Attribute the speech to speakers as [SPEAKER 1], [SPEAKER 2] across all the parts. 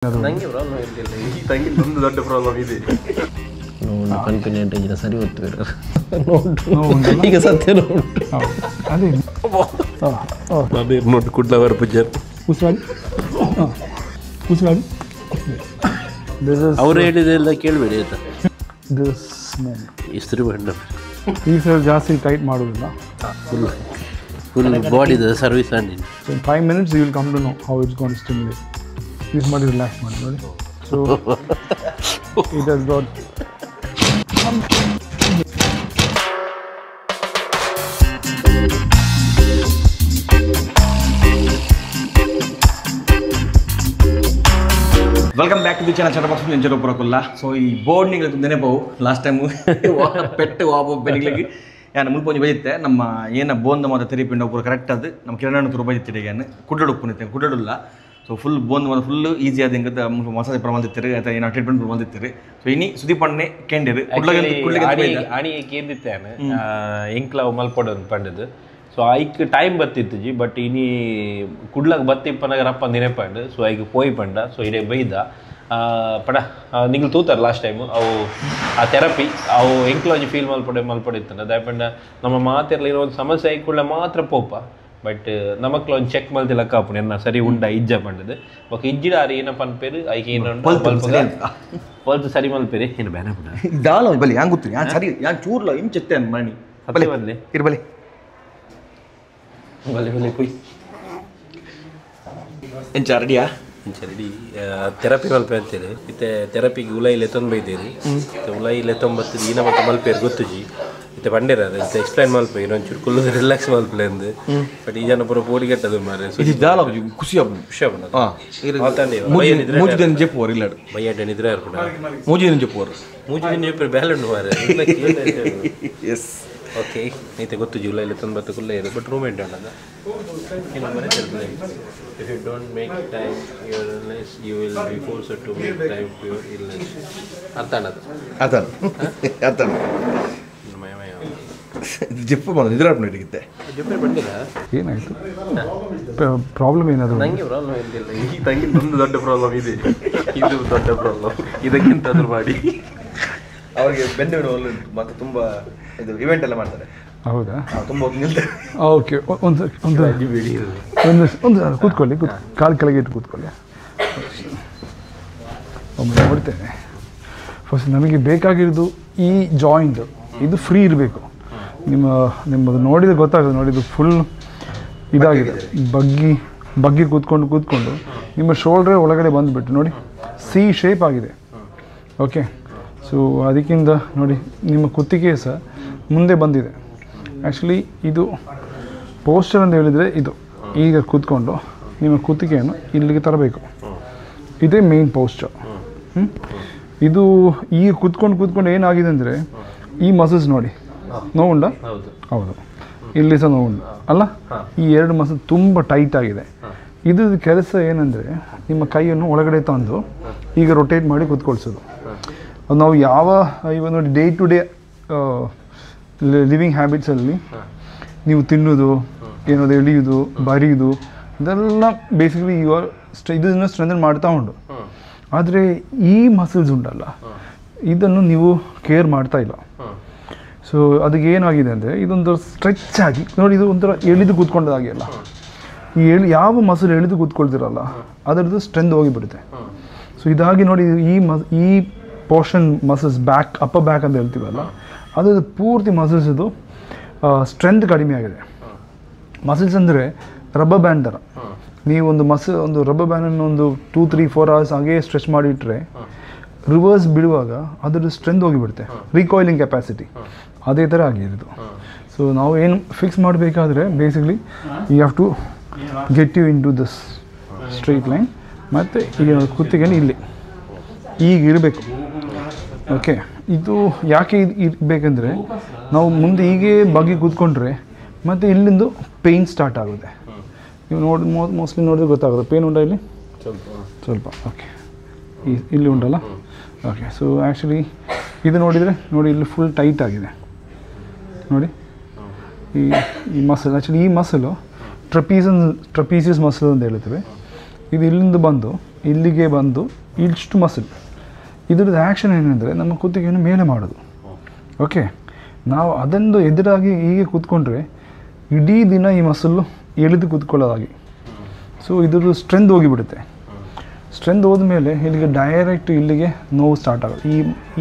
[SPEAKER 1] ನಂಗೆ ಪ್ರಾಬ್ಲಮ್ ಇರಲಿಲ್ಲ ಈ ತಂಗಿ ಒಂದು ದೊಡ್ಡ ಪ್ರಾಬ್ಲಮ್ ಇದೆ
[SPEAKER 2] ಕಾನ್ಫಿಡೆಂಟ್ ಇದ್ರೆ ಸರಿ ಹೋಗ್ತೀವಿ ಈಗ ಸತ್ಯ ನೋಡು
[SPEAKER 3] ಅದೇ
[SPEAKER 1] ಅದೇ ನೋಡಿ ಕುಡ್ಲವರ ಪೂಜಾರ್
[SPEAKER 3] ಉಸಿರಾಡಿ
[SPEAKER 1] ಅವರು ಹೇಳಿದೆಲ್ಲ ಕೇಳಬೇಡಿ ಆಯ್ತಾ
[SPEAKER 3] ದಿಸ್ ಮ್ಯಾನ್
[SPEAKER 1] ಇಸ್ತ್ರಿ ಬಂಡ
[SPEAKER 3] ಈ ಸರ್ ಜಾಸ್ತಿ ಟೈಟ್ ಮಾಡೋದಿಲ್ಲ
[SPEAKER 1] ಫುಲ್ ಬಾಡಿದ service and
[SPEAKER 3] so 5 minutes you will come to know how it's going to stimulate. This ಮಾಡಿ ರಿಲ್ಯಾಕ್ಸ್ ಮಾಡಿ ನೋಡಿ so it has got
[SPEAKER 4] welcome back to the channel చటపక్ష నేను చెరపురకుల్లా సో ఈ ಬೋರ್ಡ್ ನಿಂಗೆ ನೆನಪವು ಲಾಸ್ಟ್ ಟೈಮು ಪೆಟ್ಟು ವಾಪ ಬೆನಿಗ್ಲಿಕ್ಕೆ ಯಾನು ಮುಲ್ಪೊಂಜಿ ಬೈದಿತ್ತೆ ನಮ್ಮ ಏನ ಬೋಂದ ಮಾತ್ರ ತೆರಿಪಿಂಡ ಒಬ್ಬರು ಕರೆಕ್ಟ್ ಅದು ನಮ್ಮ ಕಿರಣ್ ತುರು ಬೈದಿತ್ತಿರಿ ಏನು ಕುಡ್ಡಡು ಉಪ್ಪುನಿತ್ತೆ ಕುಡ್ಡಡುಲ್ಲ ಸೊ ಫುಲ್ ಬೋಂದ ಮಾತ್ರ ಫುಲ್ ಈಸಿ ಆದ ಹಿಂಗೆ ಮಸಾಜ್ ಪರ ಬಂದಿತ್ತೀರಿ ಅಥವಾ ಏನೋ ಟ್ರೀಟ್ಮೆಂಟ್ ಬಂದಿತ್ತೀರಿ ಸೊ ಇನಿ ಸುದೀಪಣ್ಣೆ ಕೇಂದಿರು
[SPEAKER 5] ಆಣಿ ಕೇಂದಿತ್ತೇನೆ ಎಂಕ್ಲ ಮಲ್ಪೊಡ ಪಂಡದು ಸೊ ಐಕ್ ಟೈಮ್ ಬತ್ತಿತ್ತು ಜಿ ಬಟ್ ಇನಿ ಕುಡ್ಲಕ್ ಬತ್ತಿಪ್ಪನಾಗ ರಪ್ಪ ನೆನೆಪಂಡು ಸೊ ಐಕ್ ಪೋಯ್ ಪಂಡ ಸೊ ಇಡೇ ಬೈದ ಪಡ ನಿಂಗೆ ತೂತಾರೆ ಲಾಸ್ಟ್ ಟೈಮು ಅವು ಆ ಥೆರಪಿ ಅವು ಎಂಕ್ಲೊಂಜಿ ಫೀಲ್ ಮಲ್ಪಡಿತ್ತಾನೆ ದಾಯಪಂಡ ನಮ್ಮ ಮಾತಿರಲಿರೋ ಒಂದು ಸಮಸ್ಯೆ ಆಯ್ಕೊಳ್ಳ ಮಾತ್ರ ಪೋಪ ಬಟ್ ನಮಕ್ಲ ಒಂದು ಚೆಕ್ ಮಲ್ತಿಲ್ಲ ಕಾಪುಣ ಎನ್ನ ಸರಿ ಉಂಡ ಇಜ್ಜ ಪಂಡದು ಒಕ್ಕ ಇಜ್ಜಿಡಾರಿ ಏನಪ್ಪ ಅನ್ಪೇರು ಐಕೆ ಏನು ಪಲ್ತು ಸರಿ ಮಲ್ಪೇರಿ ಏನು ಬೇನೆ ಪುಡ
[SPEAKER 4] ದಾಲ ಬಲಿ ಹ್ಯಾಂಗೆ ಗೊತ್ತಿ ಯಾನ್ ಸರಿ ಯಾನ್ ಚೂರ್ಲ ಹಿಂಗೆ ಚೆತ್ತೆ ಅನ್ ಮಣಿ
[SPEAKER 5] ಬಲಿ ಬರಲಿ
[SPEAKER 4] ಇರ್ಬಲಿ
[SPEAKER 5] ಬಲಿ ಬಲಿ ಕುಯ್
[SPEAKER 4] ಎಂಚ ರೆಡಿಯಾ
[SPEAKER 5] ರೆಡಿ ಥೆರಪಿ ಮಲ್ಪೆ ಅಂತೇಳಿ ಇತ್ತೆ ಥೆರಪಿಗೆ ಉಲಾಯಿಲೆ ತೊಂದು ಬೈದೇರಿ ಉಲಾಯಿಲೆ ತೊಂಬತ್ತು ಈನ ಮತ್ತೆ ಮಲ್ಪೇರು ಗೊತ್ತು ಜಿ ಇತ್ತೆ ಬಂಡೇರ ಇತ್ತೆ ಎಕ್ಸ್ಪ್ಲೈನ್ ಮಲ್ಪೆ ಇನ್ನೊಂಚೂರು ಕುಲ್ಲು ರಿಲ್ಯಾಕ್ಸ್ ಮಲ್ಪಲೆ ಅಂದು ಬಟ್ ಈ ಜನ ಪೂರ ಪೋಡಿಗೆಟ್ಟದು ಮಾರೆ
[SPEAKER 4] ಇದು ದಾಲ ಖುಷಿ ಆಗ್ಬೋದು
[SPEAKER 5] ಖುಷಿ ಆಗ್ಬೋದು
[SPEAKER 4] ಮೂಜಿದನ್ ಜೆಪ್ಪುವರು ಇಲ್ಲ
[SPEAKER 5] ಬೈಯಾಟ ನಿದ್ರೆ ಇರ್ಬಿಡ
[SPEAKER 4] ಮೂಜಿದನ್ ಜೆಪ್ಪುವರು
[SPEAKER 5] ಮೂಜಿನ ಜೆಪ್ಪರು ಬ್ಯಾಲೆಂಡ್ ಮಾರೆ
[SPEAKER 4] ಎಸ್
[SPEAKER 5] ಓಕೆ ಐತೆ ಗೊತ್ತು ಜುಲೈಲಿ ತೊಂಬತ್ತು ಕುಲ್ಲ ಇದೆ ಬಟ್ ರೂಮ್ ಎಂಟ್ ಉಂಟದ ಇನ್ನು ಮನೆ if you don't make time your illness you will be forced to make time for your illness ಅರ್ಥ ಅನ್ನೋದು
[SPEAKER 4] ಅರ್ಥ ಜೆಪ್ಪು ಬಂದು ನಿದ್ರಾಡ್ಕೊಂಡು ಹಿಡಿಯುತ್ತೆ
[SPEAKER 5] ಜೆಪ್ಪೆ ಬಂದಿಲ್ಲ
[SPEAKER 3] ಏನಾಯಿತು ಪ್ರಾಬ್ಲಮ್ ಏನಾದರೂ
[SPEAKER 1] ನಂಗೆ ಪ್ರಾಬ್ಲಮ್ ಇರಲಿಲ್ಲ ಈ ತಂಗಿ ಒಂದು ದೊಡ್ಡ ಪ್ರಾಬ್ಲಮ್ ಇದೆ ಇದು ದೊಡ್ಡ ಪ್ರಾಬ್ಲಮ್ ಇದಕ್ಕಿಂತಾದ್ರೂ ಮಾಡಿ
[SPEAKER 4] ಅವ್ರಿಗೆ ಬೆನ್ನು ಉಂಟು ಮತ್ತು ತುಂಬ ಇದು ಇವೆಂಟ್ ಎಲ್ಲ ಮಾಡ್ತಾರೆ
[SPEAKER 3] ಹೌದಾ
[SPEAKER 4] ತುಂಬ ನಿಲ್ತಾರೆ
[SPEAKER 3] ಓಕೆ ಒಂದು ಕೂತ್ಕೊಳ್ಳಿ ಕಾಲು ಕೆಳಗೆ ಇಟ್ಟು ಕೂತ್ಕೊಳ್ಳಿ ಒಮ್ಮೆ ನೋಡ್ತೇನೆ ಫಸ್ಟ್ ನಮಗೆ ಬೇಕಾಗಿರೋದು ಈ ಜಾಯಿಂಟ್ ಇದು ಫ್ರೀ ಇರಬೇಕು ನಿಮ್ಮದು ನೋಡಿದ್ರೆ ಗೊತ್ತಾಗೋದು ನೋಡಿದ್ದು ಫುಲ್ ಇದಾಗಿದೆ ಬಗ್ಗಿ ಕೂತ್ಕೊಂಡು ನಿಮ್ಮ ಶೋಲ್ಡ್ರೇ ಒಳಗಡೆ ಬಂದುಬಿಟ್ಟು ನೋಡಿ ಸಿ ಶೇಪ್ ಆಗಿದೆ ಓಕೆ ಸೊ ಅದಕ್ಕಿಂತ ನೋಡಿ ನಿಮ್ಮ ಕುತ್ತಿಗೆ ಸಹ ಮುಂದೆ ಬಂದಿದೆ ಆ್ಯಕ್ಚುಲಿ ಇದು ಪೋಸ್ಚರ್ ಅಂತ ಹೇಳಿದರೆ ಇದು ಈಗ ಕೂತ್ಕೊಂಡು ನಿಮ್ಮ ಕುತ್ತಿಗೆಯನ್ನು ಇಲ್ಲಿಗೆ ತರಬೇಕು ಇದೇ ಮೇನ್ ಪೋಸ್ಚರ್ ಇದು ಈಗ ಕೂತ್ಕೊಂಡು ಏನಾಗಿದೆ ಅಂದರೆ ಈ ಮಸಲ್ಸ್ ನೋಡಿ ನೋವುಂಡ ಹೌದು ಇಲ್ಲಿ ಸಹ ನೋವುಂಡು ಅಲ್ಲ ಈ ಎರಡು ಮಸಲ್ ತುಂಬ ಟೈಟ್ ಆಗಿದೆ ಇದು ಕೆಲಸ ಏನಂದರೆ ನಿಮ್ಮ ಕೈಯನ್ನು ಒಳಗಡೆ ತಂದು ಈಗ ರೊಟೇಟ್ ಮಾಡಿ ಕೂತ್ಕೊಳ್ಸೋದು ನಾವು ಯಾವ ಇವಾಗ ನೋಡಿ ಡೇ ಟು ಡೇ ಲಿವಿಂಗ್ ಹ್ಯಾಬಿಟ್ಸಲ್ಲಿ ನೀವು ತಿನ್ನೋದು ಏನೋದು ಎಳಿಯೋದು ಬರೆಯೋದು ಇದೆಲ್ಲ ಬೇಸಿಕಲಿ ಇದನ್ನು ಸ್ಟ್ರೆಂಥನ್ ಮಾಡ್ತಾ ಉಂಟು ಆದರೆ ಈ ಮಸಲ್ಸ್ ಉಂಟಲ್ಲ ಇದನ್ನು ನೀವು ಕೇರ್ ಮಾಡ್ತಾ ಇಲ್ಲ ಸೊ ಅದಕ್ಕೆ ಏನಾಗಿದೆ ಅಂದರೆ ಇದೊಂದು ಸ್ಟ್ರೆಚ್ ಆಗಿ ನೋಡಿ ಇದು ಒಂಥರ ಎಳಿದು ಕೂತ್ಕೊಂಡಾಗಿ ಅಲ್ಲ ಯಾವ ಮಸಲ್ ಎಳಿದು ಕೂತ್ಕೊಳ್ತಿರಲ್ಲ ಅದರದ್ದು ಸ್ಟ್ರೆಂತ್ ಹೋಗಿಬಿಡುತ್ತೆ ಸೊ ಇದಾಗಿ ನೋಡಿ ಈ portion muscles back upper back ಅಂತ ಹೇಳ್ತೀವಲ್ಲ ಅದು ಪೂರ್ತಿ ಮಸಲ್ಸ್ ಇದು ಸ್ಟ್ರೆಂತ್ ಕಡಿಮೆ ಆಗಿದೆ ಮಸಲ್ಸ್ ಅಂದರೆ ರಬ್ಬರ್ ಬ್ಯಾಂಡ್ ಥರ ನೀವು ಒಂದು ರಬ್ಬರ್ ಬ್ಯಾಂಡನ್ನು ಒಂದು 2-3-4 hours ಹಾಗೇ ಸ್ಟ್ರೆಚ್ ಮಾಡಿಟ್ರೆ ರಿವರ್ಸ್ ಬಿಡುವಾಗ ಅದರದ್ದು ಸ್ಟ್ರೆಂತ್ ಹೋಗಿಬಿಡುತ್ತೆ ರೀಕಾಯಿಲಿಂಗ್ ಕೆಪಾಸಿಟಿ ಅದೇ ಥರ ಆಗಿರೋದು ಸೊ ನಾವು ಏನು ಫಿಕ್ಸ್ ಮಾಡಬೇಕಾದ್ರೆ basically you have to get you into this straight line ಮತ್ತು ಈಗ ಕುತ್ತಿಗೆನ ಇಲ್ಲಿ ಈಗ ಇರಬೇಕು ಓಕೆ ಇದು ಯಾಕೆ ಇರಬೇಕಂದ್ರೆ ನಾವು ಮುಂದೆ ಹೀಗೆ ಬಗ್ಗಿ ಕೂತ್ಕೊಂಡ್ರೆ ಮತ್ತು ಇಲ್ಲಿಂದು ಪೇಯ್ನ್ ಸ್ಟಾರ್ಟ್ ಆಗುತ್ತೆ ನೀವು ಮೋಸ್ಟ್ಲಿ ನೋಡಿದ್ರೆ ಗೊತ್ತಾಗುತ್ತೆ ಪೇಯ್ನ್ ಉಂಟ ಇಲ್ಲಿ ಸ್ವಲ್ಪ ಓಕೆ ಇಲ್ಲಿ ಉಂಟಲ್ಲ ಓಕೆ ಸೊ ಆ್ಯಕ್ಚುಲಿ ಇದು ನೋಡಿದರೆ ನೋಡಿ ಇಲ್ಲಿ ಫುಲ್ ಟೈಟ್ ಆಗಿದೆ ನೋಡಿ ಈ ಮಸಲ್ ಆ್ಯಕ್ಚುಲಿ ಈ ಮಸಲು ಟ್ರಪೀಸಿಯಸ್ ಮಸಲ್ ಅಂತ ಹೇಳ್ತೇವೆ ಇದು ಇಲ್ಲಿಂದ ಬಂದು ಇಲ್ಲಿಗೆ ಬಂದು ಇಷ್ಟು ಮಸಲ್. ಇದ್ರದ್ದು ಆ್ಯಕ್ಷನ್ ಏನಂದರೆ ನಮ್ಮ ಕುತ್ತಿಗೆಯನ್ನು ಮೇಲೆ ಮಾಡೋದು. ಓಕೆ, ನಾವು ಅದನ್ನು ಎದುರಾಗಿ ಹೀಗೆ ಕೂತ್ಕೊಂಡ್ರೆ ಇಡೀ ದಿನ ಈ ಮಸಲ್ಲು ಎಳೆದು ಕೂತ್ಕೊಳ್ಳೋದಾಗಿ. ಸೊ ಇದ್ರದ್ದು ಸ್ಟ್ರೆಂತ್ ಹೋಗಿಬಿಡುತ್ತೆ. ಸ್ಟ್ರೆಂತ್ ಹೋದ್ಮೇಲೆ ಇಲ್ಲಿಗೆ ಡೈರೆಕ್ಟ್ ಇಲ್ಲಿಗೆ ನೋವು ಸ್ಟಾರ್ಟ್ ಆಗೋದು.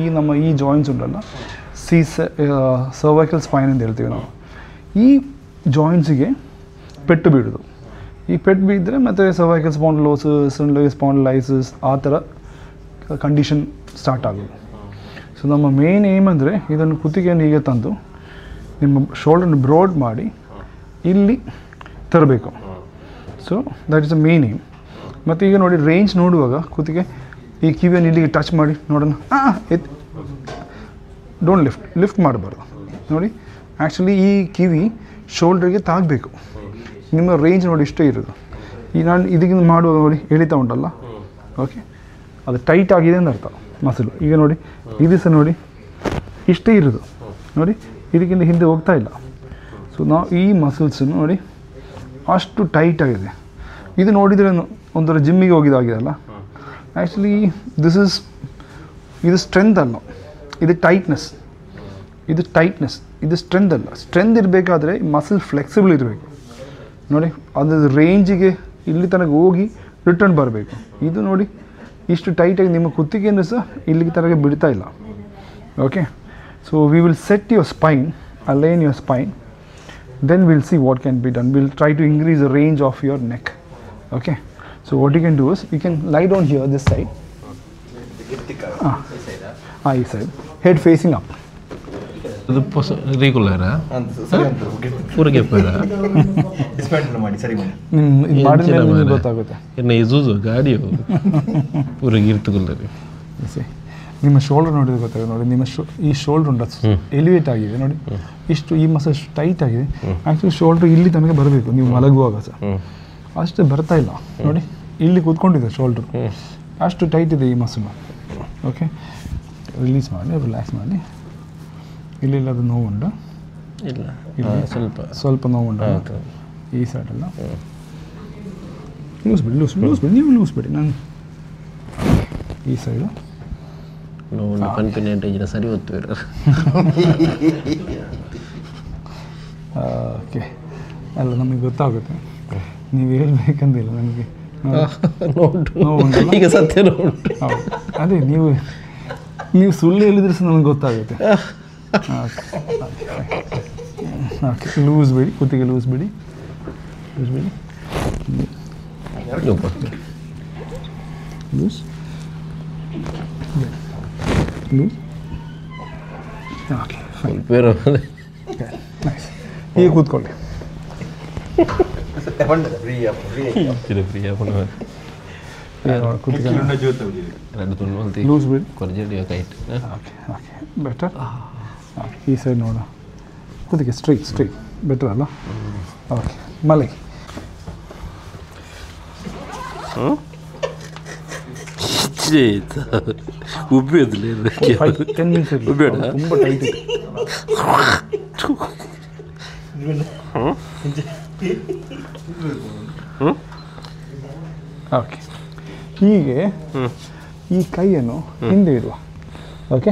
[SPEAKER 3] ಈ ನಮ್ಮ ಈ ಜಾಯಿಂಟ್ಸ್ ಉಂಟಲ್ಲ, ಸರ್ವೈಕಲ್ ಸ್ಪೈನ್ ಅಂತ ಹೇಳ್ತೀವಿ ನಾವು. ಈ ಜಾಯಿಂಟ್ಸಿಗೆ ಪೆಟ್ಟು ಬೀಳೋದು. ಈ ಪೆಟ್ಟು ಬಿದ್ದರೆ ಮತ್ತು ಸರ್ವೈಕಲ್ ಸ್ಪಾಂಡಿಲೋಸಿಸ್, ಸ್ಪಾಂಡಿಲೈಸಿಸ್ ಆ ಥರ ಕಂಡೀಷನ್ ಸ್ಟಾರ್ಟ್ ಆಗೋದು. ಸೊ ನಮ್ಮ ಮೇನ್ ಏಮ್ ಅಂದರೆ ಇದನ್ನು ಕುತ್ತಿಗೆಯನ್ನು ಹೀಗೆ ತಂದು ನಿಮ್ಮ ಶೋಲ್ಡರ್ನ ಬ್ರಾಡ್ ಮಾಡಿ ಇಲ್ಲಿ ತರಬೇಕು. So that is the main aim. ಮತ್ತು ಈಗ ನೋಡಿ ರೇಂಜ್ ನೋಡುವಾಗ ಕುತ್ತಿಗೆ ಈ ಕಿವಿಯನ್ನು ಇಲ್ಲಿಗೆ ಟಚ್ ಮಾಡಿ ನೋಡೋಣ. ಡೋಂಟ್ ಲಿಫ್ಟ್ ಮಾಡಬಾರ್ದು. ನೋಡಿ ಆ್ಯಕ್ಚುಲಿ ಈ ಕಿವಿ ಶೋಲ್ಡ್ರಿಗೆ ತಾಗಬೇಕು. ನಿಮ್ಮ ರೇಂಜ್ ನೋಡಿ ಇಷ್ಟೇ ಇರೋದು. ಈಗ ನಾನು ಇದಕ್ಕಿಂತ ಮಾಡುವಾಗ ನೋಡಿ ಎಳಿತಾ ಉಂಟಲ್ಲ, ಓಕೆ, ಅದು ಟೈಟ್ ಆಗಿದೆ ಅಂತ ಅರ್ಥ ಮಸಲು. ಈಗ ನೋಡಿ ಇದು ಸಹ ನೋಡಿ ಇಷ್ಟೇ ಇರೋದು, ನೋಡಿ ಇದಕ್ಕಿಂತ ಹಿಂದೆ ಹೋಗ್ತಾ ಇಲ್ಲ. ಸೊ ನಾವು ಈ ಮಸಲ್ಸ್ ನೋಡಿ ಅಷ್ಟು ಟೈಟ್ ಆಗಿದೆ. ಇದು ನೋಡಿದರೆ ಒಂಥರ ಜಿಮ್ಮಿಗೆ ಹೋಗಿದಾಗಿದೆಲ್ಲ. ಆ್ಯಕ್ಚುಲಿ ಇದು ಸ್ಟ್ರೆಂತ್ ಅಲ್ಲ, ಇದು ಟೈಟ್ನೆಸ್. ಇದು ಸ್ಟ್ರೆಂತ್ ಅಲ್ಲ. ಸ್ಟ್ರೆಂತ್ ಇರಬೇಕಾದ್ರೆ ಮಸಲ್ ಫ್ಲೆಕ್ಸಿಬಲ್ ಇರಬೇಕು. ನೋಡಿ ಅದು ರೇಂಜಿಗೆ ಇಲ್ಲಿ ತನಕ ಹೋಗಿ ರಿಟರ್ನ್ ಬರಬೇಕು. ಇದು ನೋಡಿ ಇಷ್ಟು ಟೈಟಾಗಿ ನಿಮ್ಮ ಕುತ್ತಿಗೆಯನ್ನು ಸಹ ಇಲ್ಲಿಗೆ ತನಕ ಬಿಡ್ತಾ ಇಲ್ಲ. Okay, so we will set your spine, align your spine, then we'll see what can be done. We'll try to increase the range of your neck. Okay, so what you can do is you can lie down here this side, this side, head facing up.
[SPEAKER 2] ಇದು ರೆಗ್ಯುಲರಾ ಪೂರಿಗೆ
[SPEAKER 3] ಮಾಡಿದ್ರೆ ಗೊತ್ತಾಗುತ್ತೆ.
[SPEAKER 2] ಎನ್ನ ಇಜುಜು ಗಾಡಿಯು ಪೂರಿಗೆ ಇರ್ತುಕೊಳ್ಳಿ.
[SPEAKER 3] ನಿಮ್ಮ shoulder ನೋಡಿದ್ರೆ ಗೊತ್ತಾಗುತ್ತೆ. ನೋಡಿ ನಿಮ್ಮ ಈ ಶೋಲ್ಡರ್ ಉಂಟು ಎಲಿವೇಟ್ ಆಗಿದೆ ನೋಡಿ, ಇಷ್ಟು ಈ ಮಸಲ್ ಟೈಟ್ ಆಗಿದೆ. ಆ್ಯಕ್ಚುಲಿ ಶೋಲ್ಡರ್ ಇಲ್ಲಿ ತನಕ ಬರಬೇಕು ನೀವು ಮಲಗುವಾಗ ಸಹ, ಅಷ್ಟೇ ಬರ್ತಾ ಇಲ್ಲ. ನೋಡಿ ಇಲ್ಲಿ ಕೂತ್ಕೊಂಡಿದೆ ಶೋಲ್ಡ್ರು, ಅಷ್ಟು ಟೈಟ್ ಇದೆ ಈ ಮಸಲ್. ಓಕೆ, ರಿಲೀಸ್ ಮಾಡಿ, ರಿಲ್ಯಾಕ್ಸ್ ಮಾಡಿ. ಇಲ್ಲೆಲ್ಲದು ನೋವುಂಟು?
[SPEAKER 2] ಇಲ್ಲ,
[SPEAKER 3] ಸ್ವಲ್ಪ ನೋವುಂಟು ಈ ಸೈಡೆಲ್ಲ. ಲೂಸ್ಬಿಡಿ ನೀವು ಲೂಸ್ಬಿಡಿ. ನಾನು ಈ ಸೈಡು
[SPEAKER 2] ನೋವು ಕನ್ಫಿಡೆಂಟ್ ಇದ್ರೆ ಸರಿ ಹೊತ್ತು.
[SPEAKER 3] ಓಕೆ, ಅಲ್ಲ ನಮಗೆ ಗೊತ್ತಾಗುತ್ತೆ, ನೀವು ಹೇಳ್ಬೇಕಂದಿಲ್ಲ ನನಗೆ.
[SPEAKER 2] ಈಗ ಸತ್ಯ ನೋಡು.
[SPEAKER 3] ಅದೇ ನೀವು ಸುಳ್ಳು ಹೇಳಿದ್ರೆ ಸಹ ನನಗೆ ಗೊತ್ತಾಗುತ್ತೆ. ಓಕೆ, ಲೂಸ್ಬಿಡಿ, ಕುತ್ತಿಗೆ ಲೂಸ್ಬಿಡಿ. ಲೂಸ್. Okay, fine. ನೈಸ್. ಈಗ ಕೂತ್ಕೊಳ್ಳಿ. ಲೂಸ್ ಬಿಡಿ. Okay, better. ಈ ಸೈಡ್ ನೋಡು, ಕುತ್ತಿಗೆ ಸ್ಟ್ರೈಟ್ ಬೆಟರ್ ಅಲ್ಲ? ಓಕೆ, ಮಲಗಿ.
[SPEAKER 2] ಉಬ್ಬಿದ್ಲಿ
[SPEAKER 3] 10 ನಿಮಿಷ ತುಂಬ ಟೈಟ್ ಇದೆ. ಓಕೆ, ಹೀಗೆ ಈ ಕೈಯನ್ನು ಹಿಂದೆ ಇಡುವ. ಓಕೆ,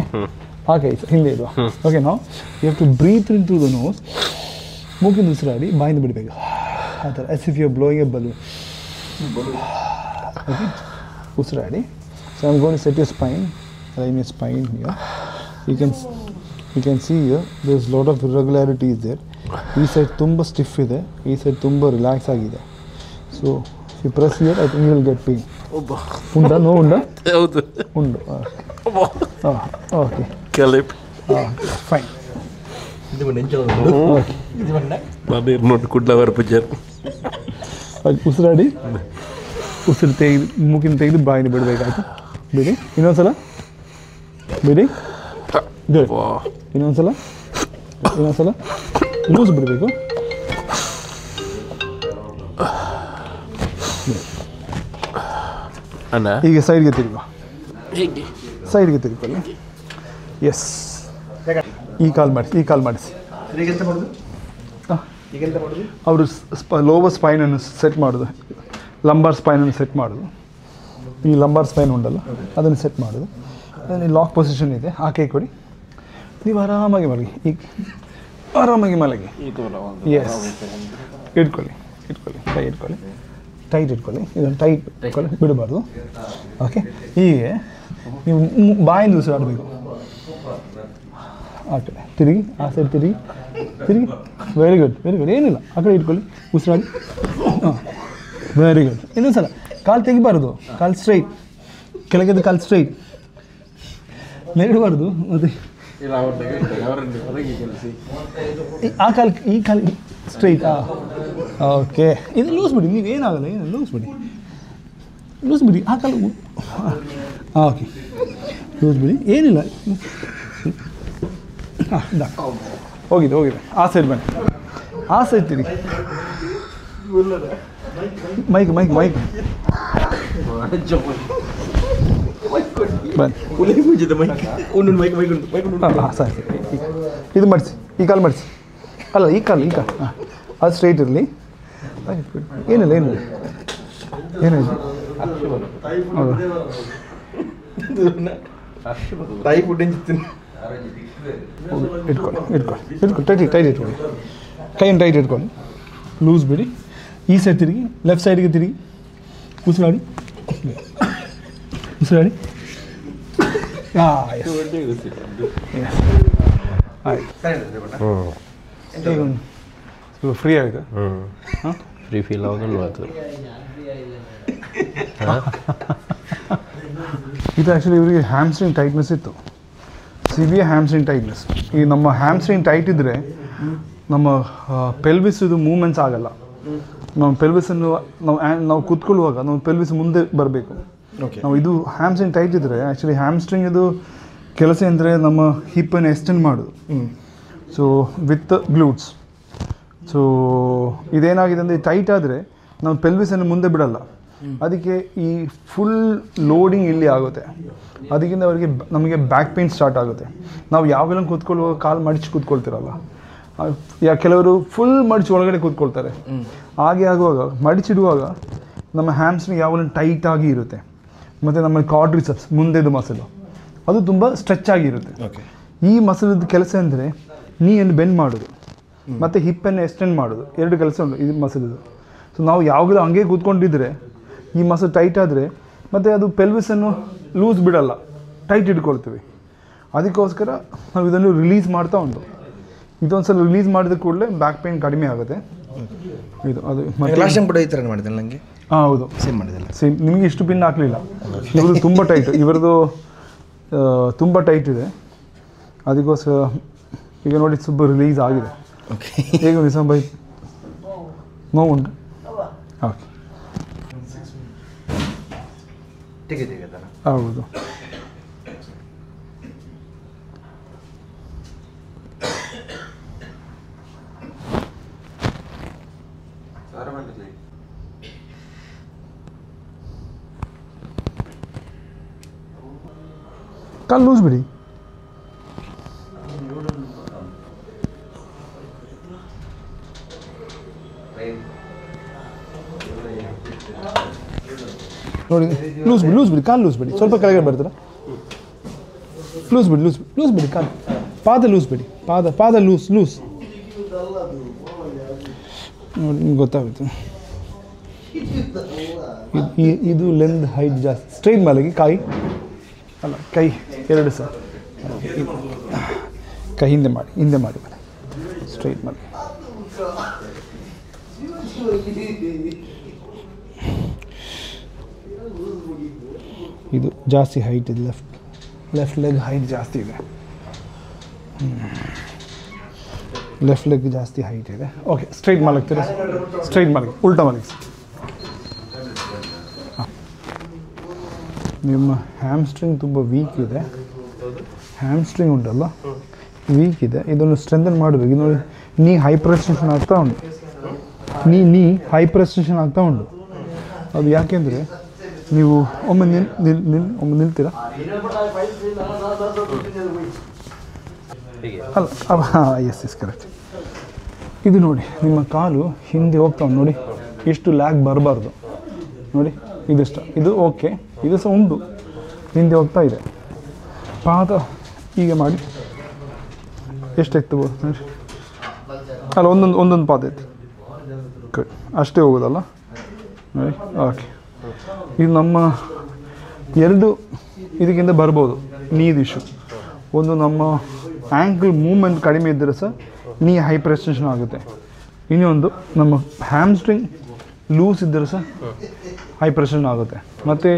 [SPEAKER 3] ಆ ಕೈ ಹಿಂದೆ ಇಡುವ. ಓಕೆ, ನಾವು you have to breathe in through the nose. ಮೂಗಿಂದ ಉಸಿರಾಡಿ ಬಾಯಿಂದ ಬಿಡಬೇಕು ಆ ಥರ, as if you are blowing a balloon. Okay, ಉಸಿರಾಡಿ. So I am going to set your spine, align your spine here. You can see here there is lot of irregularities there. ಈ side ತುಂಬ stiff ಇದೆ, ಈ side ತುಂಬ relax ಆಗಿದೆ. So if you press here, I think you will get pain. ಉಂಟಾ? ನೋವು ಉಂಟಾ?
[SPEAKER 2] ಹೌದು,
[SPEAKER 3] ಉಂಟು. Okay, fine.
[SPEAKER 2] ನೋಡಿ ಕುಡ್ಲವರ ಪೂಜಾರ್.
[SPEAKER 3] ಉಸಿರಾಡಿ, ಉಸಿರು ತೆಗೆದು ಮೂಗಿನ ತೆಗೆದು ಬಾಯಿನ ಬಿಡಬೇಕಾಯ್ತು. ಬಿಡಿ, ಇನ್ನೊಂದ್ಸಲ ಬಿಡಿ. ಗುಡ್. ಇನ್ನೊಂದ್ಸಲ ಲೂಸ್ ಬಿಡಬೇಕು. ಈಗ ಸೈಡ್ಗೆ ತಿರುಗುವ. ಸೈಡ್ಗೆ ತಿರುಗಲ್ಲ. ಎಸ್, ಈ ಕಾಲ್ ಮಾಡಿಸಿ. ಅವರು ಲೋವರ್ ಸ್ಪೈನನ್ನು ಸೆಟ್ ಮಾಡೋದು. ಲಂಬಾರ್ ಸ್ಪೈನನ್ನು ಸೆಟ್ ಮಾಡೋದು. ಈ ಲಂಬಾರ್ ಸ್ಪೈನ್ ಉಂಟಲ್ಲ ಅದನ್ನು ಸೆಟ್ ಮಾಡೋದು. ಅದನ್ನು ಲಾಕ್ ಪೊಸಿಷನ್ ಇದೆ, ಆ ಕೈ ಕೊಡಿ, ನೀವು ಆರಾಮಾಗಿ ಮಲಗಿ. ಈಗ ಆರಾಮಾಗಿ ಮಲಗಿ. ಎಸ್, ಇಟ್ಕೊಳ್ಳಿ ಕೈ ಇಟ್ಕೊಳ್ಳಿ, ಟೈಟ್ ಇಟ್ಕೊಳ್ಳಿ, ಇದನ್ನು ಟೈಟ್ ಇಟ್ಕೊಳ್ಳಿ, ಬಿಡಬಾರ್ದು. ಓಕೆ, ಹೀಗೆ ನೀವು ಬಾಯಿಂದ ಉಸಿರಾಡಬೇಕು. ಆ ಕಡೆ ತಿರುಗಿ, ಆ ಸೈಡ್ ತಿರುಗಿ. ವೆರಿ ಗುಡ್, ಏನಿಲ್ಲ, ಆ ಕಡೆ ಇಟ್ಕೊಳ್ಳಿ, ಉಸಿರಾಡಿ. ಹಾಂ, ವೆರಿ ಗುಡ್. ಇನ್ನೊಂದು ಸಲ ಕಾಲು ತೆಗಿಬಾರ್ದು, ಕಾಲು ಸ್ಟ್ರೈಟ್, ಕೆಳಗೆದ್ದು ಕಾಲು ಸ್ಟ್ರೈಟ್, ನೆರಡಬಾರ್ದು. ಮತ್ತು ಆ ಕಾಲು, ಈ ಕಾಲು ಸ್ಟ್ರೈಟ್. ಓಕೆ, ಇದು ಲೂಸ್ ಬಿಡಿ, ನೀವು ಏನಾಗಲ್ಲ, ಲೂಸ್ ಬಿಡಿ ಆ ಕಾಲು. ಓಕೆ, ಲೂಸ್ ಬಿಡಿ, ಏನಿಲ್ಲ. ಹಾಂ, ಹೋಗಿದೆ. ಆ ಸೈಡ್ ಬನ್ನಿ, ಆ ಸೈಡ್ ತಿರುಗಿ. ಮೈಕ್ ಬನ್ನಿ. ಹಾಂ, ಸರಿ. ಇದು ಮಾಡಿಸಿ, ಈ ಕಾಲು ಮಾಡಿಸಿ. ಅಲ್ಲ, ಈ ಕಾಲು ಹಾಂ, ಅದು ಸ್ಟ್ರೈಟ್ ಇರಲಿ. ಏನಿಲ್ಲ. ಹೌದಾ, ಇಟ್ಕೊಳ್ಳಿ, ಟೈಟ್ ಇಟ್ಕೊಳ್ಳಿ, ಕೈಯನ್ನು ಟೈಟ್ ಇಟ್ಕೊಳ್ಳಿ, ಲೂಸ್ ಬಿಡಿ. ಈ ಸೈಡ್ ತಿರುಗಿ, ಲೆಫ್ಟ್ ಸೈಡ್ಗೆ ತಿರುಗಿ, ಉಸಿರಾಡಿ. ಆಯ್ತು, ಫ್ರೀ ಆಯಿತು.
[SPEAKER 5] ಫ್ರೀ ಫೀಲ್ ಆಗೋದಿಲ್ಲ ಅದು.
[SPEAKER 3] ಇದು ಆ್ಯಕ್ಚುಲಿ ಇವರಿಗೆ ಹ್ಯಾಮ್ಸ್ಟ್ರಿಂಗ್ ಟೈಟ್ನೆಸ್ ಇತ್ತು, ಸಿವಿಯರ್ ಹ್ಯಾಮ್ಸ್ಟ್ರಿಂಗ್ ಟೈಟ್ನೆಸ್. ಈ ನಮ್ಮ ಹ್ಯಾಮ್ಸ್ಟ್ರಿಂಗ್ ಟೈಟ್ ಇದ್ದರೆ ನಮ್ಮ ಪೆಲ್ವಿಸ್ ಇದು ಮೂವ್ಮೆಂಟ್ಸ್ ಆಗಲ್ಲ. ನಮ್ಮ ಪೆಲ್ವಿಸನ್ನು ನಾವು ಕೂತ್ಕೊಳ್ಳುವಾಗ ನಮ್ಮ ಪೆಲ್ವಿಸ್ ಮುಂದೆ ಬರಬೇಕು. ನಾವು ಇದು ಹ್ಯಾಮ್ಸ್ಟ್ರಿಂಗ್ ಟೈಟ್ ಇದ್ದರೆ ಆ್ಯಕ್ಚುಲಿ ಹ್ಯಾಮ್ಸ್ಟ್ರಿಂಗ್ ಇದು ಕೆಲಸ ಅಂದರೆ ನಮ್ಮ ಹಿಪ್ಪನ್ನು ಎಕ್ಸ್ಟೆಂಡ್ ಮಾಡೋದು. So with glutes. ಸೊ ಇದೇನಾಗಿದೆ ಅಂದರೆ ಟೈಟ್ ಆದರೆ ನಾವು ಪೆಲ್ವಿಸನ್ನು ಮುಂದೆ ಬಿಡಲ್ಲ. ಅದಕ್ಕೆ ಈ ಫುಲ್ ಲೋಡಿಂಗ್ ಇಲ್ಲಿ ಆಗುತ್ತೆ. ಅದಕ್ಕಿಂತ ಅವರಿಗೆ ನಮಗೆ ಬ್ಯಾಕ್ ಪೇನ್ ಸ್ಟಾರ್ಟ್ ಆಗುತ್ತೆ. ನಾವು ಯಾವೆಲ್ಲ ಕೂತ್ಕೊಳ್ಳುವಾಗ ಕಾಲು ಮಡಿಚಿ ಕೂತ್ಕೊಳ್ತಿರಲ್ಲ, ಕೆಲವರು ಫುಲ್ ಮಡಿಚಿ ಒಳಗಡೆ ಕೂತ್ಕೊಳ್ತಾರೆ. ಹಾಗೆ ಆಗುವಾಗ ಮಡಿಚಿಡುವಾಗ ನಮ್ಮ ಹ್ಯಾಮ್ಸ್ಟ್ರಿಂಗ್ ಯಾವಾಗಲೂ ಟೈಟಾಗಿ ಇರುತ್ತೆ. ಮತ್ತು ನಮ್ಮ ಕ್ವಾಡ್ರಿಸೆಪ್ಸ್ ಮುಂದೆದು ಮಸಲು ಅದು ತುಂಬ ಸ್ಟ್ರೆಚ್ ಆಗಿರುತ್ತೆ. ಈ ಮಸಲದ ಕೆಲಸ ಅಂದರೆ ನೀಯನ್ನು ಬೆಂಡ್ ಮಾಡೋದು ಮತ್ತು ಹಿಪ್ಪನ್ನು ಎಕ್ಸ್ಟೆಂಡ್ ಮಾಡೋದು, ಎರಡು ಕೆಲಸ ಉಂಟು ಇದು ಮಸಲದು. ಸೊ ನಾವು ಯಾವಾಗಲೂ ಹಂಗೆ ಕೂತ್ಕೊಂಡಿದ್ದರೆ ಈ ಮಸಲ್ ಟೈಟ್ ಆದರೆ ಮತ್ತು ಅದು ಪೆಲ್ವಿಸನ್ನು ಲೂಸ್ ಬಿಡಲ್ಲ, ಟೈಟ್ ಇಟ್ಕೊಳ್ತೀವಿ. ಅದಕ್ಕೋಸ್ಕರ ನಾವು ಇದನ್ನು ರಿಲೀಸ್ ಮಾಡ್ತಾ ಉಂಟು. ಇದೊಂದು ಸಲ ರಿಲೀಸ್ ಮಾಡಿದ ಕೂಡಲೇ ಬ್ಯಾಕ್ ಪೇನ್ ಕಡಿಮೆ ಆಗುತ್ತೆ. ಇದು ಅದು
[SPEAKER 4] ನನಗೆ
[SPEAKER 3] ಹೌದು, ಸೇಮ್. ನಿಮಗೆ ಇಷ್ಟು ಪಿನ್ ಹಾಕಲಿಲ್ಲ, ಇವ್ರದ್ದು ತುಂಬ ಟೈಟ್, ಇವರದು ತುಂಬ ಟೈಟ್ ಇದೆ. ಅದಕ್ಕೋಸ್ಕರ ಈಗ ನೋಡಿ ಸ್ವಲ್ಪ ರಿಲೀಸ್ ಆಗಿದೆ. ಈಗ ನಿಸಾಮ್ ಬೈ ನೋವುಂಟು. ಓಕೆ, ಹೌದು. ಕಾಲು ಲೂಸ್ ಬಿಡಿ. ನೋಡಿ, ಲೂಸ್ ಬಿಡಿ, ಕಾಲು ಲೂಸ್ ಬಿಡಿ, ಸ್ವಲ್ಪ ಕೆಳಗಡೆ ಬರ್ತೀರಾ? ಲೂಸ್ ಬಿಡಿ ಕಾಲು, ಪಾದ ಲೂಸ್ ಬಿಡಿ, ಪಾದ ಲೂಸ್ ನೋಡಿ, ನಿಮ್ಗೆ ಗೊತ್ತಾಗುತ್ತೆ. ಇದು ಲೆಂತ್ ಹೈಟ್ ಜಾಸ್ತಿ. ಸ್ಟ್ರೈಟ್ ಮಲಗಿ, ಕೈ ಎರಡು ಸಹ ಕೈ ಹಿಂದೆ ಮಾಡಿ ಮೇಲೆ ಸ್ಟ್ರೈಟ್ ಮಾಡಿ. ಇದು ಜಾಸ್ತಿ ಹೈಟ್ ಇದೆ, ಲೆಫ್ಟ್ ಲೆಗ್ ಹೈಟ್ ಜಾಸ್ತಿ ಇದೆ. ಲೆಫ್ಟ್ ಲೆಗ್ ಜಾಸ್ತಿ ಹೈಟ್ ಇದೆ. ಓಕೆ, ಸ್ಟ್ರೈಟ್ ಮಲಗ್ತೀರಾ? ಸ್ಟ್ರೈಟ್ ಮಲಗಿ, ಉಲ್ಟಾ ಮಲಗಿ. ನಿಮ್ಮ ಹ್ಯಾಮ್ಸ್ಟ್ರಿಂಗ್ ತುಂಬ ವೀಕ್ ಇದೆ. ಹ್ಯಾಮ್ಸ್ಟ್ರಿಂಗ್ ಉಂಟಲ್ಲ, ವೀಕ್ ಇದೆ. ಇದನ್ನು ಸ್ಟ್ರೆಂಥನ್ ಮಾಡಬೇಕು. ಇದು ನೋಡಿ, ನೀ ಹೈಪರ್ ಎಕ್ಸ್ಟೆನ್ಷನ್ ಆಗ್ತಾ ಉಂಟು. ನೀ ಹೈಪರ್ ಎಕ್ಸ್ಟೆನ್ಷನ್ ಆಗ್ತಾ ಉಂಟು. ಅದು ಯಾಕೆಂದರೆ ನೀವು ಒಮ್ಮೆ ನಿಲ್ತೀರಾ? ಅಲ್ಲ, ಹಾಂ, ಎಸ್ ಕರೆಕ್ಟ್. ಇದು ನೋಡಿ, ನಿಮ್ಮ ಕಾಲು ಹಿಂದೆ ಹೋಗ್ತಾ ಉಂಟು ನೋಡಿ, ಎಷ್ಟು ಲ್ಯಾಗ್ ಬರಬಾರ್ದು. ನೋಡಿ ಇದಿಷ್ಟ, ಇದು ಓಕೆ, ಇದು ಸಹ ಉಂಟು, ಹಿಂದೆ ಹೋಗ್ತಾ ಇದೆ. ಪಾದ ಹೀಗೆ ಮಾಡಿ ಎಷ್ಟು ಎತ್ತಬಹುದು ನೋಡಿ, ಅಲ್ಲ ಒಂದೊಂದು ಪಾದ ಎತ್ತು, ಅಷ್ಟೇ ಹೋಗೋದಲ್ಲ ನೋಡಿ. ಓಕೆ, ಇದು ನಮ್ಮ 2 ಇದಕ್ಕಿಂತ ಬರ್ಬೋದು ನೀದು ಇಶ್ಯೂ. ಒಂದು ನಮ್ಮ ಆ್ಯಂಕಲ್ ಮೂವ್ಮೆಂಟ್ ಕಡಿಮೆ ಇದ್ದರೆ ಸಹ ನೀ ಹೈಪರ್ ಎಕ್ಸ್ಟೆನ್ಷನ್ ಆಗುತ್ತೆ. ಇನ್ನೊಂದು ನಮ್ಮ ಹ್ಯಾಮ್ಸ್ಟ್ರಿಂಗ್ ಲೂಸ್ ಇದ್ದರೆ ಸಹ ಹೈಪರ್ ಎಕ್ಸ್ಟೆನ್ಷನ್ ಆಗುತ್ತೆ. ಮತ್ತು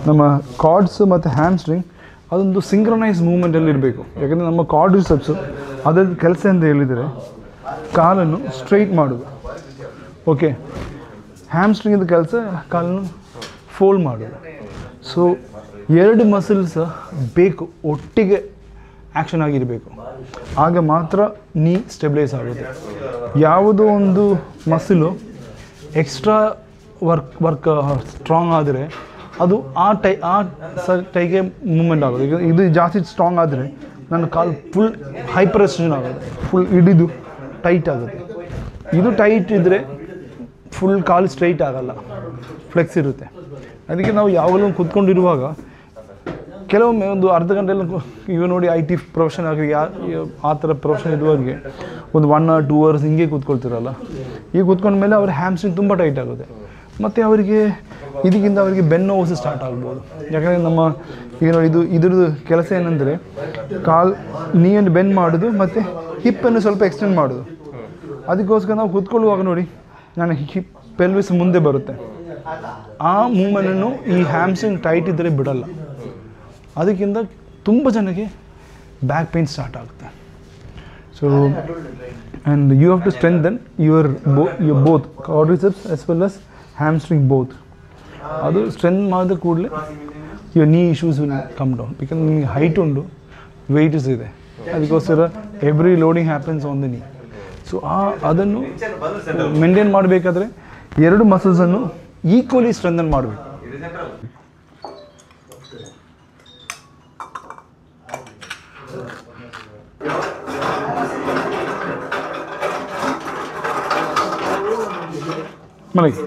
[SPEAKER 3] ನಮ್ಮ ಕಾರ್ಡ್ಸ್ ಮತ್ತು ಹ್ಯಾಮ್ಸ್ಟ್ರಿಂಗ್ ಅದೊಂದು ಸಿಂಕ್ರನೈಸ್ ಮೂವ್ಮೆಂಟಲ್ಲಿ ಇರಬೇಕು. ಯಾಕಂದರೆ ನಮ್ಮ ಕಾರ್ಡಿಸೆಪ್ಸು ಅದರ ಕೆಲಸ ಅಂತ ಹೇಳಿದರೆ ಕಾಲನ್ನು ಸ್ಟ್ರೈಟ್ ಮಾಡೋದು. ಓಕೆ, ಹ್ಯಾಮ್ಸ್ಟ್ರಿಂಗಿದ ಕೆಲಸ ಕಾಲನ್ನು ಫೋಲ್ಡ್ ಮಾಡೋದು. ಸೊ 2 ಮಸಲ್ಸ್ ಬೇಕು, ಒಟ್ಟಿಗೆ ಆ್ಯಕ್ಷನ್ ಆಗಿರಬೇಕು, ಆಗ ಮಾತ್ರ ನೀ ಸ್ಟೆಬಿಲೈಸ್ ಆಗುತ್ತೆ. ಯಾವುದೋ ಒಂದು ಮಸಲು ಎಕ್ಸ್ಟ್ರಾ ವರ್ಕ್ ಸ್ಟ್ರಾಂಗ್ ಆದರೆ ಅದು ಆ ಟೈಗೆ ಮೂಮೆಂಟ್ ಆಗೋದು. ಈಗ ಇದು ಜಾಸ್ತಿ ಸ್ಟ್ರಾಂಗ್ ಆದರೆ ನನ್ನ ಕಾಲು ಫುಲ್ ಹೈಪರ್ ಎಕ್ಸ್ಟೆನ್ಷನ್ ಆಗುತ್ತೆ, ಫುಲ್ ಹಿಡಿದು ಟೈಟ್ ಆಗುತ್ತೆ. ಇದು ಟೈಟ್ ಇದ್ದರೆ ಫುಲ್ ಕಾಲು ಸ್ಟ್ರೈಟ್ ಆಗಲ್ಲ, ಫ್ಲೆಕ್ಸ್ ಇರುತ್ತೆ. ಅದಕ್ಕೆ ನಾವು ಯಾವಾಗಲೂ ಕೂತ್ಕೊಂಡಿರುವಾಗ ಕೆಲವೊಮ್ಮೆ ಒಂದು ಅರ್ಧ ಗಂಟೆಲ್ಲ ಈಗ ನೋಡಿ IT ಪ್ರೊಫೆಷನ್ ಆಗಿ ಆ ಥರ ಪ್ರೊಫೆಷನ್ ಇರುವವರಿಗೆ ಒಂದು 1 or 2 hours ಹಿಂಗೆ ಕೂತ್ಕೊಳ್ತಿರಲ್ಲ. ಈಗ ಕೂತ್ಕೊಂಡ್ಮೇಲೆ ಅವ್ರ ಹ್ಯಾಮ್ಸ್ಟ್ರಿಂಗ್ ತುಂಬ ಟೈಟ್ ಆಗುತ್ತೆ. ಮತ್ತು ಅವರಿಗೆ ಇದಕ್ಕಿಂತ ಅವರಿಗೆ ಬೆನ್ನು ನೋವು ಸ್ಟಾರ್ಟ್ ಆಗ್ಬೋದು. ಯಾಕಂದರೆ ನಮ್ಮ ಈಗ ನೋಡಿ ಇದ್ರದ್ದು ಕೆಲಸ ಏನಂದರೆ ನೀಯನ್ನು ಬೆಂಡ್ ಮಾಡೋದು ಮತ್ತು ಹಿಪ್ಪನ್ನು ಸ್ವಲ್ಪ ಎಕ್ಸ್ಟೆಂಡ್ ಮಾಡೋದು. ಅದಕ್ಕೋಸ್ಕರ ನಾವು ಕೂತ್ಕೊಳ್ಳುವಾಗ ನೋಡಿ ನಾನು ಪೆಲ್ವಿಸ್ ಮುಂದೆ ಬರುತ್ತೆ, ಆ ಮೂಮೆಂಟನ್ನು ಈ ಹ್ಯಾಮ್ಸ್ಟ್ರಿಂಗ್ ಟೈಟ್ ಇದ್ದರೆ ಬಿಡಲ್ಲ. ಅದಕ್ಕಿಂತ ತುಂಬ ಜನಕ್ಕೆ ಬ್ಯಾಕ್ ಪೇನ್ ಸ್ಟಾರ್ಟ್ ಆಗುತ್ತೆ. So and you have to strengthen your both quadriceps as well as hamstring both. ಅದು ಸ್ಟ್ರೆಂತ್ ಮಾಡಿದ ಕೂಡಲೇ your knee issues will come down. Because ನಿಮಗೆ ಹೈಟ್ ಉಂಟು, ವೆಯ್ಟಸ್ ಇದೆ, ಅದಕ್ಕೋಸ್ಕರ every loading happens on the knee. So ಅದನ್ನು maintain ಮಾಡಬೇಕಾದ್ರೆ 2 ಮಸಲ್ಸನ್ನು equally strengthen ಮಾಡಬೇಕು. ಮಲಗಿ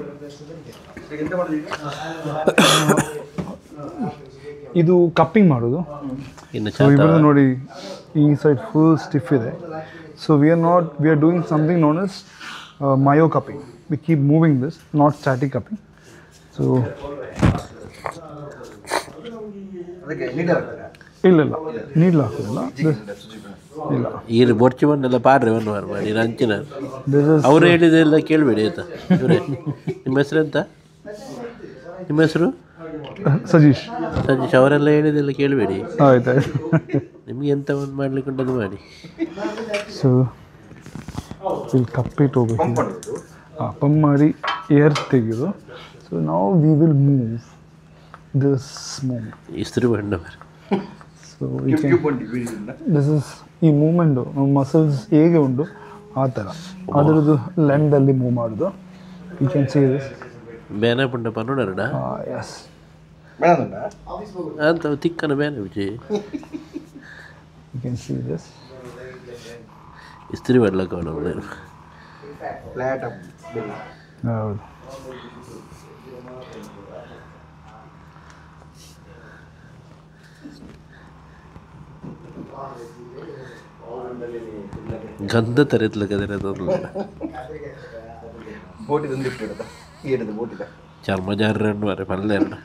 [SPEAKER 3] ಇದು ಕಪ್ಪಿಂಗ್ ಮಾಡೋದು. ಸೊ ಇವಾಗ ನೋಡಿ ಈ ಸೈಡ್ ಫುಲ್ ಸ್ಟಿಫ್ ಇದೆ. So we are doing something known as myo cupping. We keep moving this, not static cupping. So ಇಲ್ಲ ನೀಡ್ಲು ಹಾಕೋದಿಲ್ಲ, ಇಲ್ಲ
[SPEAKER 5] ಈ ಬೊರ್ಚಿ ಬಂದೆಲ್ಲ ಪಾಡ್ರಿ ಒಂದು ವಾರ ಮಾಡಿ ಅಂಚಿನ ಅವ್ರು ಹೇಳಿದೆಲ್ಲ ಕೇಳಬೇಡಿ ಆಯ್ತಾ. ಇವರೇ ನಿಮ್ಮ ಹೆಸರು ಎಂತ? ನಿಮ್ಮ ಹೆಸರು?
[SPEAKER 3] ಸಜೀಶ್.
[SPEAKER 5] ಅವರೆಲ್ಲ ಹೇಳಿದೆಲ್ಲ ಕೇಳಬೇಡಿ
[SPEAKER 3] ಆಯ್ತು.
[SPEAKER 5] ನಿಮ್ಗೆ ಎಂತ ಒಂದು ಮಾಡ್ಲಿಕ್ಕೆ ಉಂಟದು ಮಾಡಿ.
[SPEAKER 3] ಸೊ ಇಲ್ಲಿ ಕಪ್ಪಿಟ್ಟು ಹೋಗ್ಬೇಕು, ಪಂಪ್ ಮಾಡಿ ಏರ್ ತೆಗೆದು. ಸೊ ನಾವು we will move this movement.
[SPEAKER 5] ಇಸ್ತ್ರಿ ಬಣ್ಣ.
[SPEAKER 3] ಸೊ ದಿಸ್ ಇಸ್ ಈ ಮೂಮೆಂಟು ನಮ್ಮ ಮಸಲ್ಸ್ ಹೇಗೆ ಉಂಟು ಆ ಥರ ಅದರದ್ದು ಲೆಂಡಲ್ಲಿ ಮೂವ್ ಮಾಡೋದು. You can see this.
[SPEAKER 5] ಬೇನೆ ಪುಂಡ ಪನ್ನೋಡರಡ.
[SPEAKER 3] ಎಸ್
[SPEAKER 5] ಅಂತ ತಿಕ್ಕನ ಬೇನೆ Vijay.
[SPEAKER 3] You can see this.
[SPEAKER 5] ಇಸ್ತ್ರಿ ಬರ್ಲಕ್ಕ ಹೌದು. ಗಂಧ ತರೆತ್ಲಕ್ಕದ ಚರ್ಮ ಜಾರಣ್ಣು ಅರೆ ಪಲ್ಲೆ ಎರಡು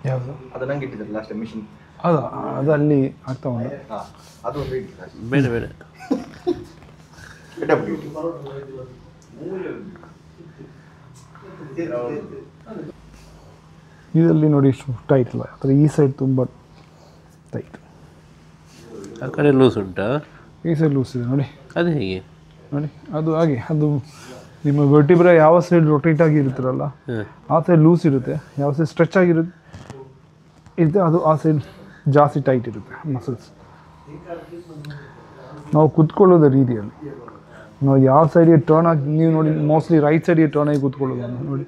[SPEAKER 3] ಯಾವುದು
[SPEAKER 4] ಅದು ನಂಗೆ ಇಟ್ಟಿದ್ದಾರೆ ಲಾಸ್ಟ್ ಮಿಷಿನ್.
[SPEAKER 3] ಅದು ಅಲ್ಲಿ ಆಗ್ತಾ ಉಂಟು.
[SPEAKER 4] ಅದು
[SPEAKER 5] ಬೇಡ ಬೇಡ
[SPEAKER 3] ಇದರಲ್ಲಿ ನೋಡಿ ಇಷ್ಟು ಟೈಟ್ ಇಲ್ಲ, ಆದರೆ ಈ ಸೈಡ್ ತುಂಬ ಟೈಟ್.
[SPEAKER 5] ಆ ಕಡೆ ಲೂಸ್ ಉಂಟಾ?
[SPEAKER 3] ಈ ಸೈಡ್ ಲೂಸ್ ಇದೆ ನೋಡಿ.
[SPEAKER 5] ಅದು ಹೇಗೆ
[SPEAKER 3] ನೋಡಿ ಅದು ಹಾಗೆ. ಅದು ನಿಮ್ಮ ವರ್ಟಿಬ್ರಾ ಯಾವ ಸೈಡ್ ರೊಟೇಟ್ ಆಗಿರುತ್ತಲ್ಲ ಆ ಸೈಡ್ ಲೂಸ್ ಇರುತ್ತೆ, ಯಾವ ಸೈಡ್ ಸ್ಟ್ರೆಚ್ ಇರುತ್ತೆ ಅದು ಆ ಸೈಡ್ ಜಾಸ್ತಿ ಟೈಟ್ ಇರುತ್ತೆ ಮಸಲ್ಸ್. ನಾವು ಕೂತ್ಕೊಳ್ಳೋದ ರೀತಿಯಲ್ಲಿ ನಾವು ಯಾವ ಸೈಡಿಗೆ ಟರ್ನ್ ಆಗಿ, ನೀವು ನೋಡಿ ಮೋಸ್ಟ್ಲಿ ರೈಟ್ ಸೈಡಿಗೆ ಟರ್ನ್ ಆಗಿ ಕೂತ್ಕೊಳ್ಳೋದು ನೋಡಿ,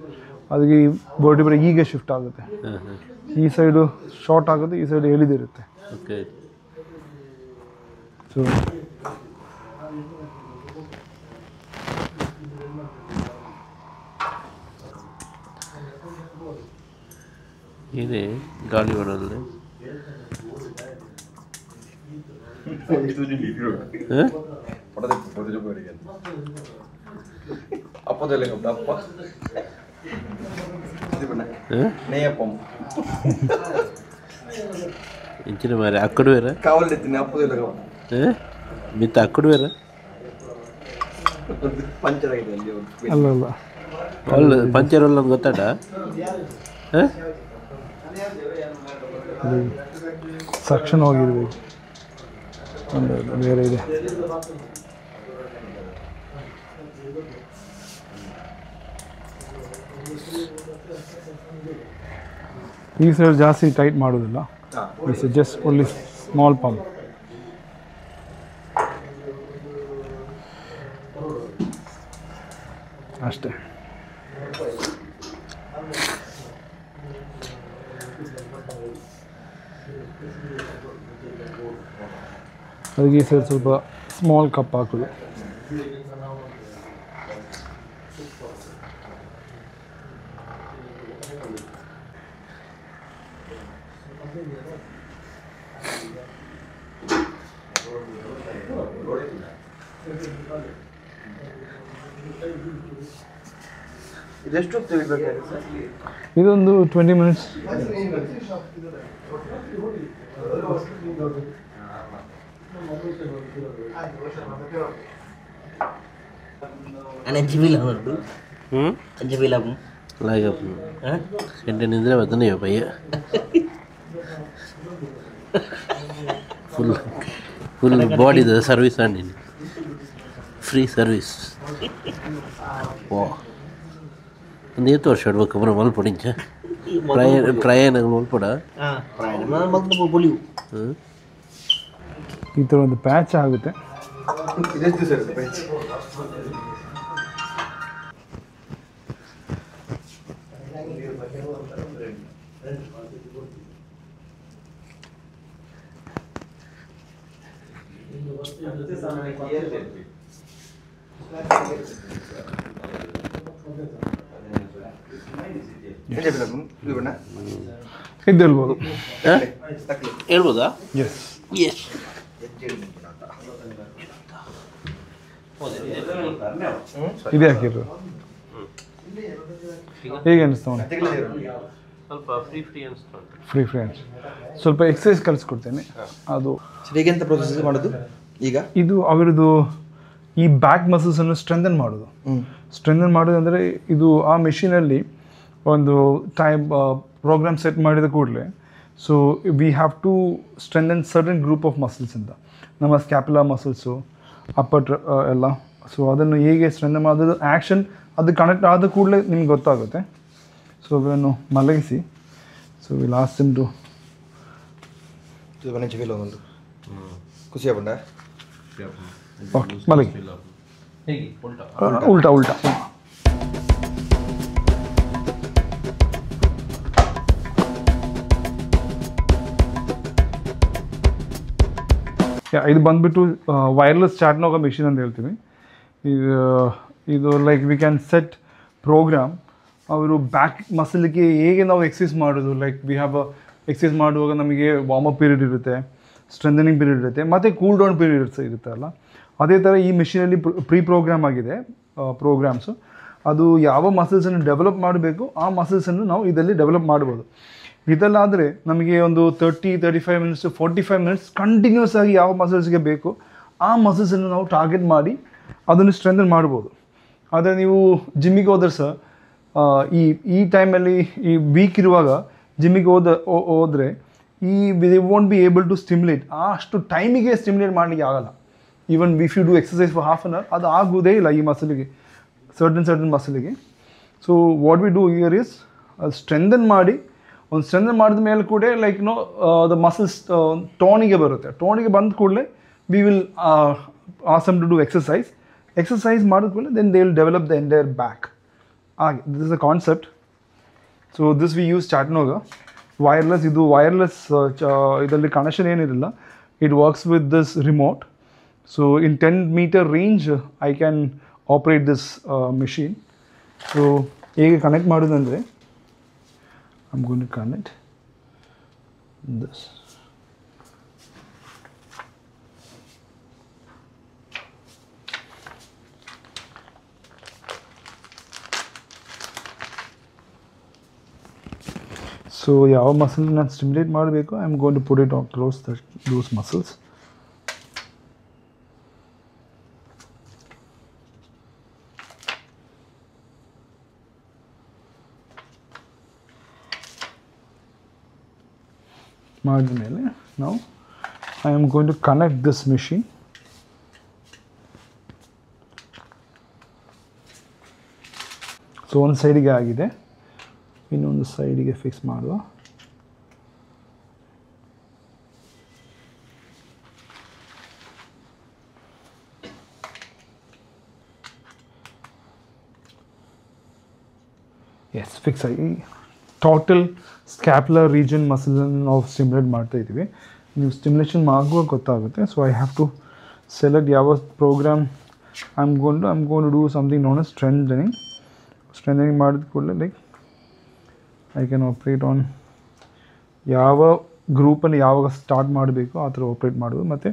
[SPEAKER 3] ಅದಕ್ಕೆ ಈ ವರ್ಟಿಬ್ರಾ ಹೀಗೆ ಶಿಫ್ಟ್ ಆಗುತ್ತೆ. ಈ ಸೈಡು ಶಾರ್ಟ್ ಆಗುತ್ತೆ, ಈ ಸೈಡ್ ಎಳಿದಿರುತ್ತೆ. ಸೊ
[SPEAKER 5] ಇದೆ ಗಾಳಿ ಬರೋದು ఇంచిన మరి అక్కడ వేరా మిత్త అక్కడ వేరా
[SPEAKER 3] ಅಲ್ಲ ಅಲ್ಲ
[SPEAKER 5] వాళ్ళు పంచర్ వాళ్ళు ಗೊತ್ತಾಟ
[SPEAKER 3] ಸಕ್ಷನ್ ಹೋಗಿರ್ಬೇಕು ಒಂದು ಬೇರೆ ಇದೆ ಈ ಸೈಡ್ ಜಾಸ್ತಿ ಟೈಟ್ ಮಾಡೋದಿಲ್ಲ it's just only small pump ಅಷ್ಟೇ ಅದಕ್ಕೆ ಈ ಸೈಡ್ ಸ್ವಲ್ಪ ಸ್ಮಾಲ್ ಕಪ್ ಹಾಕೋದು ಇದೊಂದು 20 ಮಿನಿಟ್ಸ್
[SPEAKER 5] ಎಂಟು ನಿದ್ರೆ ಬರ್ತಾನೆ ಪಯ್ಯ ಫುಲ್ ಬಾಡಿದ ಸರ್ವಿಸ್ ಆಂಡಿ ಫ್ರೀ ಸರ್ವಿಸ್ ಓ ಒಂದು 8 ವರ್ಷ ಆಡ್ಬೇಕು ಅப்புறம் ಮಲ್ಪೊಡಿಂಚ ಪ್ರಯಾಣ ಮಲ್ಪೊಡ
[SPEAKER 3] ಈ ಥರ ಒಂದು ಪ್ಯಾಚ್ ಆಗುತ್ತೆ ಇದ್ದೇಳ್ಬೋದು
[SPEAKER 5] ಹೇಳ್ಬೋದಾ
[SPEAKER 3] ಎಸ್
[SPEAKER 5] ಎಸ್
[SPEAKER 3] ಇದೇ ಹಾಕಿದ್ರು ಹೇಗೆ ಅನಿಸ್ತಾ
[SPEAKER 5] ಸ್ವಲ್ಪ ಫ್ರೀ ಅನಿಸ್ತಾ
[SPEAKER 3] ಫ್ರೀ ಫ್ರೆಂಡ್ಸ್ ಸ್ವಲ್ಪ ಎಕ್ಸಸೈಸ್ ಕಲಿಸ್ಕೊಡ್ತೇನೆ ಅದು
[SPEAKER 4] ಹೇಗೆಂತ ಪ್ರೊಸೆಸ್ ಮಾಡೋದು ಈಗ
[SPEAKER 3] ಇದು ಅವರದು ಈ ಬ್ಯಾಕ್ ಮಸಲ್ಸನ್ನು ಸ್ಟ್ರೆಂಥನ್ ಮಾಡೋದು ಸ್ಟ್ರೆಂಥನ್ ಮಾಡೋದು ಅಂದರೆ ಇದು ಆ ಮೆಷಿನಲ್ಲಿ ಒಂದು ಟೈಮ್ ಪ್ರೋಗ್ರಾಮ್ ಸೆಟ್ ಮಾಡಿದ ಕೂಡಲೇ so we have to strengthen certain group of muscles ಅಂತ ನಮ್ಮ ಸ್ಕ್ಯಾಪುಲಾ ಮಸಲ್ಸು ಅಪ್ಪರ್ ಎಲ್ಲ ಸೊ ಅದನ್ನು ಹೇಗೆ ಸ್ಟ್ರೆಂಥನ್ ಮಾಡೋದು ಆ್ಯಕ್ಷನ್ ಅದು ಕನೆಕ್ಟ್ ಆದ ಕೂಡಲೇ ನಿಮ್ಗೆ ಗೊತ್ತಾಗುತ್ತೆ ಸೊ ಅದನ್ನು ಮಲಗಿಸಿ so we last seem to
[SPEAKER 4] ಖುಷಿಯ ಬಂಡ
[SPEAKER 3] ಓಕೆ ಮಲಗಿ ಉಲ್ಟಾ ಉಲ್ಟಾ ಇದು ಬಂದುಬಿಟ್ಟು ವೈರ್ಲೆಸ್ ಚಾಟ್ನೋಗ ಮಿಷಿನ್ ಅಂತ ಹೇಳ್ತೀವಿ ಇದು like we can set program ಅವರು ಬ್ಯಾಕ್ ಮಸಲಿಗೆ ಹೇಗೆ ನಾವು ಎಕ್ಸಸೈಸ್ ಮಾಡೋದು ಲೈಕ್ ವಿ ಹ್ಯಾವ್ ಎಕ್ಸಸೈಸ್ ಮಾಡುವಾಗ ನಮಗೆ ವಾರ್ಮಪ್ ಪೀರಿಯಡ್ ಇರುತ್ತೆ ಸ್ಟ್ರೆಂಥನಿಂಗ್ ಪೀರಿಯಡ್ ಇರುತ್ತೆ ಮತ್ತು ಕೂಲ್ ಡೌನ್ ಪೀರಿಯಡ್ಸ್ ಇರುತ್ತೆ ಅಲ್ಲ ಅದೇ ಥರ ಈ ಮಿಷಿನಲ್ಲಿ ಪ್ರೋಗ್ರಾಮ್ ಆಗಿದೆ ಪ್ರೋಗ್ರಾಮ್ಸು ಅದು ಯಾವ ಮಸಲ್ಸನ್ನು ಡೆವಲಪ್ ಮಾಡಬೇಕು ಆ ಮಸಲ್ಸನ್ನು ನಾವು ಇದರಲ್ಲಿ ಡೆವಲಪ್ ಮಾಡ್ಬೋದು ಇದಲ್ಲಾದರೆ ನಮಗೆ ಒಂದು 35 ಮಿನಿಟ್ಸ್ 45 ಮಿನಿಟ್ಸ್ ಕಂಟಿನ್ಯೂಸ್ ಆಗಿ ಯಾವ ಮಸಲ್ಸ್ಗೆ ಬೇಕು ಆ ಮಸಲ್ಸನ್ನು ನಾವು ಟಾರ್ಗೆಟ್ ಮಾಡಿ ಅದನ್ನು ಸ್ಟ್ರೆಂಥನ್ ಮಾಡ್ಬೋದು ಆದರೆ ನೀವು ಜಿಮ್ಮಿಗೆ ಹೋದ್ರೆ ಸಹ ಈ ಟೈಮಲ್ಲಿ ಈ ವೀಕ್ ಇರುವಾಗ ಜಿಮ್ಮಿಗೆ ಹೋದರೆ they won't be able to stimulate ಅಷ್ಟು ಟೈಮಿಗೆ ಸ್ಟಿಮ್ಯುಲೇಟ್ ಮಾಡಲಿಕ್ಕೆ ಆಗಲ್ಲ even if you do exercise for half an hour ಅದು ಆಗೋದೇ ಇಲ್ಲ ಈ ಮಸಲಿಗೆ ಸರ್ಟನ್ ಮಸಲಿಗೆ so what we do here is ಅದು ಸ್ಟ್ರೆಂಥನ್ ಮಾಡಿ ಒಂದು ಸ್ಟ್ರೆಂಥನ್ ಮಾಡಿದ ಮೇಲೆ ಕೂಡ ಲೈಕ್ ದ ಮಸಲ್ಸ್ ಟೋನಿಗೆ ಬರುತ್ತೆ ಟೋನಿಗೆ ಬಂದ ಕೂಡಲೇ we will awesome to do exercise ಮಾಡಿದ ಕೂಡಲೇ then they will develop the entire back ಹಾಗೆ this is a concept so this we use ಚಾಟ್ನೋಗ ವೈರ್ಲೆಸ್ ಇದು ವೈರ್ಲೆಸ್ ಇದರಲ್ಲಿ ಕನೆಕ್ಷನ್ ಏನಿರಲಿಲ್ಲ it works with this remote so in 10 metre range I can operate this machine so ಹೇಗೆ connect ಮಾಡೋದಂದರೆ I'm going to connect this. So ಯಾವ muscle ನಾನು stimulate ಮಾಡಬೇಕು, I am going to put it across those muscles. ಮಾಡಿದ ಮೇಲೆ ನಾವು I am going to connect this machine. So ಒಂದು ಸೈಡಿಗೆ ಆಗಿದೆ, ಇನ್ನೊಂದು ಸೈಡಿಗೆ ಫಿಕ್ಸ್ ಮಾಡುವ. ಎಸ್, ಫಿಕ್ಸ್ ಆಗಿ ಟೋಟಲ್ ಸ್ಕ್ಯಾಪ್ಯುಲರ್ ರೀಜನ್ ಮಸಲನ್ನು ನಾವು ಸ್ಟಿಮ್ಯುಲೇಟ್ ಮಾಡ್ತಾ ಇದ್ದೀವಿ. ನೀವು ಸ್ಟಿಮ್ಯುಲೇಷನ್ ಆಗುವಾಗ ಗೊತ್ತಾಗುತ್ತೆ. So I have to select ಯಾವ program I am going to do something known as strengthening ಮಾಡಿದ ಕೂಡಲೇ like I can operate on ಯಾವ ಗ್ರೂಪನ್ನು ಯಾವಾಗ ಸ್ಟಾರ್ಟ್ ಮಾಡಬೇಕು ಆ ಥರ ಆಪ್ರೇಟ್ ಮಾಡೋದು. ಮತ್ತು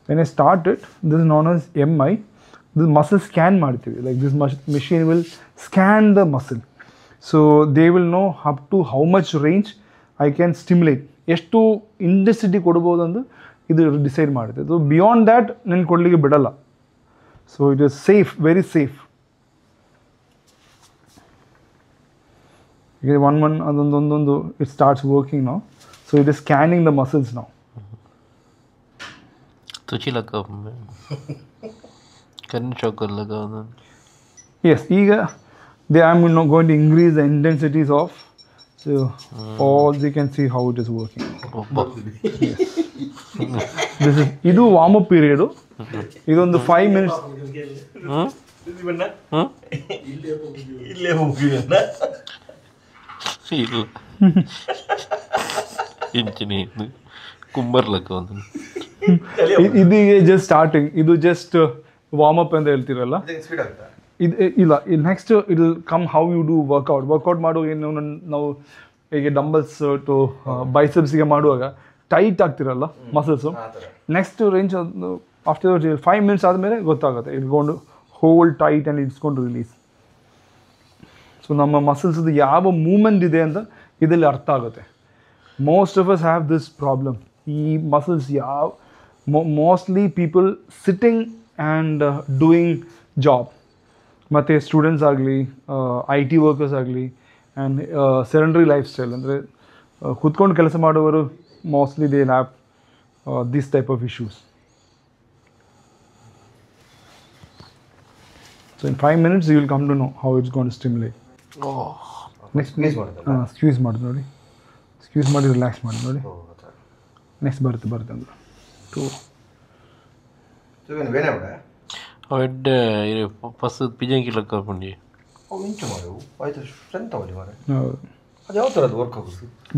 [SPEAKER 3] when I start it, this known as MI, this muscle scan ಮಾಡ್ತೀವಿ. Like this machine will scan the muscle. So they will know up to how much range I can stimulate, ಎಷ್ಟು intensity ಕೊಡ್ಬೋದು ಅಂತ ಇದು decide ಮಾಡುತ್ತೆ. So beyond that ನಾನು ಕೊಡಲಿಕ್ಕೆ ಬಿಡಲ್ಲ. So it is safe, very safe. ಈಗ one ಅದೊಂದೊಂದೊಂದು ಇಟ್ ಸ್ಟಾರ್ಟ್ಸ್ ವರ್ಕಿಂಗ್ ನಾವು. So it is scanning the muscles ನಾವು.
[SPEAKER 2] तुझी लगा करंट शॉकर लगा उन्होंने.
[SPEAKER 3] Yes, ಈಗ I am going to increase the intensities of, so all you can see how it is working. This is ಇದು warm up period. ಇದೊಂದು 5 minutes.
[SPEAKER 2] ಇಲ್ಲ ಇಂಚಿನಿ ಕುಂಬರ್ ಲಕ್ಕ
[SPEAKER 3] ಇದೀಗ ಜಸ್ಟ್ ಸ್ಟಾರ್ಟಿಂಗ್, ಇದು ಜಸ್ಟ್ ವಾರ್ಮ್ ಅಪ್ ಅಂತ ಹೇಳ್ತಿರಲ್ಲ. ಇದು ಇಲ್ಲ, next it will come how you do workout ಮಾಡುವಾಗ ಏನು ನಾವು ಹೀಗೆ ಡಂಬಲ್ಸ್ ಟು ಬೈಸೆಪ್ಸ್ಗೆ ಮಾಡುವಾಗ ಟೈಟ್ ಆಗ್ತಿರಲ್ಲ muscles. Next range after 5 minutes ಆದಮೇಲೆ ಗೊತ್ತಾಗುತ್ತೆ ಇಟ್ಕೊಂಡು ಹೋಲ್ಡ್ ಟೈಟ್ ಆ್ಯಂಡ್ ಇಟ್ಸ್ಕೊಂಡು ರಿಲೀಸ್. ಸೊ ನಮ್ಮ ಮಸಲ್ಸ್ದು ಯಾವ ಮೂಮೆಂಟ್ ಇದೆ ಅಂತ ಇದರಲ್ಲಿ ಅರ್ಥ ಆಗುತ್ತೆ. Most of us have this problem. ಈ muscles mostly people sitting and doing job, ಮತ್ತು ಸ್ಟೂಡೆಂಟ್ಸ್ ಆಗಲಿ, IT ವರ್ಕರ್ಸ್ ಆಗಲಿ, ಆ್ಯಂಡ್ ಸೆಡೆಂಟರಿ ಲೈಫ್ ಸ್ಟೈಲ್ ಅಂದರೆ ಕೂತ್ಕೊಂಡು ಕೆಲಸ ಮಾಡುವವರು mostly they have this type of issues. So in 5 minutes you will come to know how it's going to stimulate. Next squeeze ಮಾಡಿ ನೋಡಿ, ಸ್ಕ್ಯೂಸ್ ಮಾಡಿ ರಿಲ್ಯಾಕ್ಸ್ ಮಾಡಿ ನೋಡಿ. ನೆಕ್ಸ್ಟ್ ಬರುತ್ತೆ ಅಂದ್ರೆ
[SPEAKER 2] ಅವೆಡ್ಡ ಫಸ್ಟ್ ಪಿಜಂಕಿ ಲಕ್ಕ ಪಂಡಿ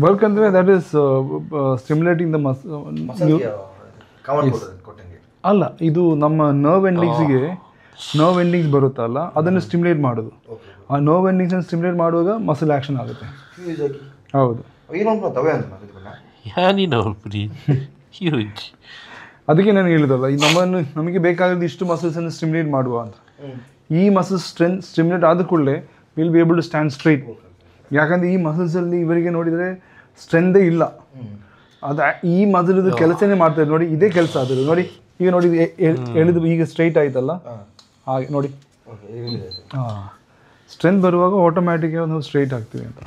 [SPEAKER 3] ವರ್ಕ್ ಅಂದರೆ ದಟ್ ಈಸ್ ಸ್ಟಿಮ್ಯುಲೇಟಿಂಗ್ ದ ಅಲ್ಲ, ಇದು ನಮ್ಮ ನರ್ವ್ ಎಂಡಿಂಗ್ಸ್ ಬರುತ್ತಲ್ಲ, ಅದನ್ನು ಸ್ಟಿಮ್ಯುಲೇಟ್ ಮಾಡೋದು. ಆ ನರ್ವ್ ಎಂಡಿಂಗ್ಸನ್ನು ಸ್ಟಿಮ್ಯುಲೇಟ್ ಮಾಡುವಾಗ ಮಸಲ್ ಆ್ಯಕ್ಷನ್ ಆಗುತ್ತೆ. ಹೌದು, ಅದಕ್ಕೆ ನಾನು ಹೇಳಿದಲ್ಲ, ಈ ನಮಗೆ ಬೇಕಾಗಿದ್ದು ಇಷ್ಟು ಮಸಲ್ಸನ್ನು ಸ್ಟಿಮ್ಯುಲೇಟ್ ಮಾಡುವ ಅಂತ. ಈ ಮಸಲ್ಸ್ ಸ್ಟಿಮ್ಯುಲೇಟ್ ಆದ ಕೂಡಲೇ will be able to stand straight. ಯಾಕಂದರೆ ಈ ಮಸಲ್ಸಲ್ಲಿ ಇವರಿಗೆ ನೋಡಿದರೆ ಸ್ಟ್ರೆಂದೇ ಇಲ್ಲ. ಅದು ಈ ಮಸಲ್ದು ಕೆಲಸನೇ ಮಾಡ್ತಾರೆ ನೋಡಿ, ಇದೇ ಕೆಲಸ ಆದರೂ ನೋಡಿ. ಈಗ ನೋಡಿ ಎಳೆದು ಈಗ ಸ್ಟ್ರೈಟ್ ಆಯ್ತಲ್ಲ, ಹಾಗೆ ನೋಡಿ. ಹಾಂ, ಸ್ಟ್ರೆಂತ್ ಬರುವಾಗ ಆಟೋಮ್ಯಾಟಿಕ್ಕಾಗಿ ನಾವು ಸ್ಟ್ರೈಟ್ ಆಗ್ತೀವಿ ಅಂತ.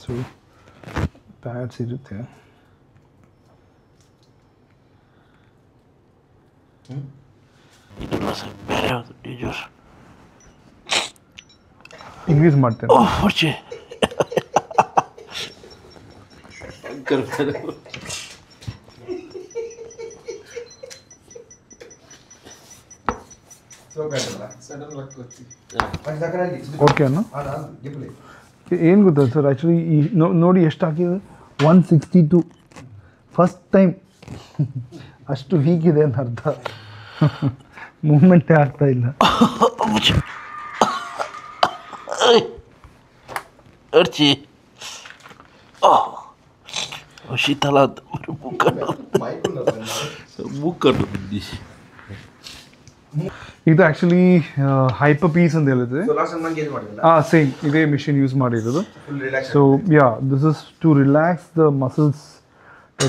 [SPEAKER 3] ಸೊ ಪ್ಯಾಡ್ಸ್ ಇರುತ್ತೆ. ಇಂಗ್ಲೀಷ್ ಮಾಡ್ತೇನೆ. ಓಕೆ ಅಣ್ಣ, ಏನು ಗೊತ್ತಾ ಸರ್, ಆ್ಯಕ್ಚುಲಿ ನೋಡಿ ಎಷ್ಟು ಹಾಕಿದ್ರು, 162 ಫಸ್ಟ್ ಟೈಮ್ ಅಷ್ಟು ವೀಕ್ ಇದೆ ಅಂತ ಅರ್ಥ. ಮೂವ್ಮೆಂಟೇ ಆಗ್ತಾ ಇಲ್ಲ.
[SPEAKER 5] ಅರ್ಚಿ ಶೀತಲ
[SPEAKER 3] ಇದು ಆ್ಯಕ್ಚುಲಿ ಹೈಪರ್ ಪೀಸ್ ಅಂತ ಹೇಳಿದ್ರೆ ಸೇಮ್ ಇದೇ ಮಿಷಿನ್ ಯೂಸ್ ಮಾಡಿರೋದು. So yeah this is to relax the muscles.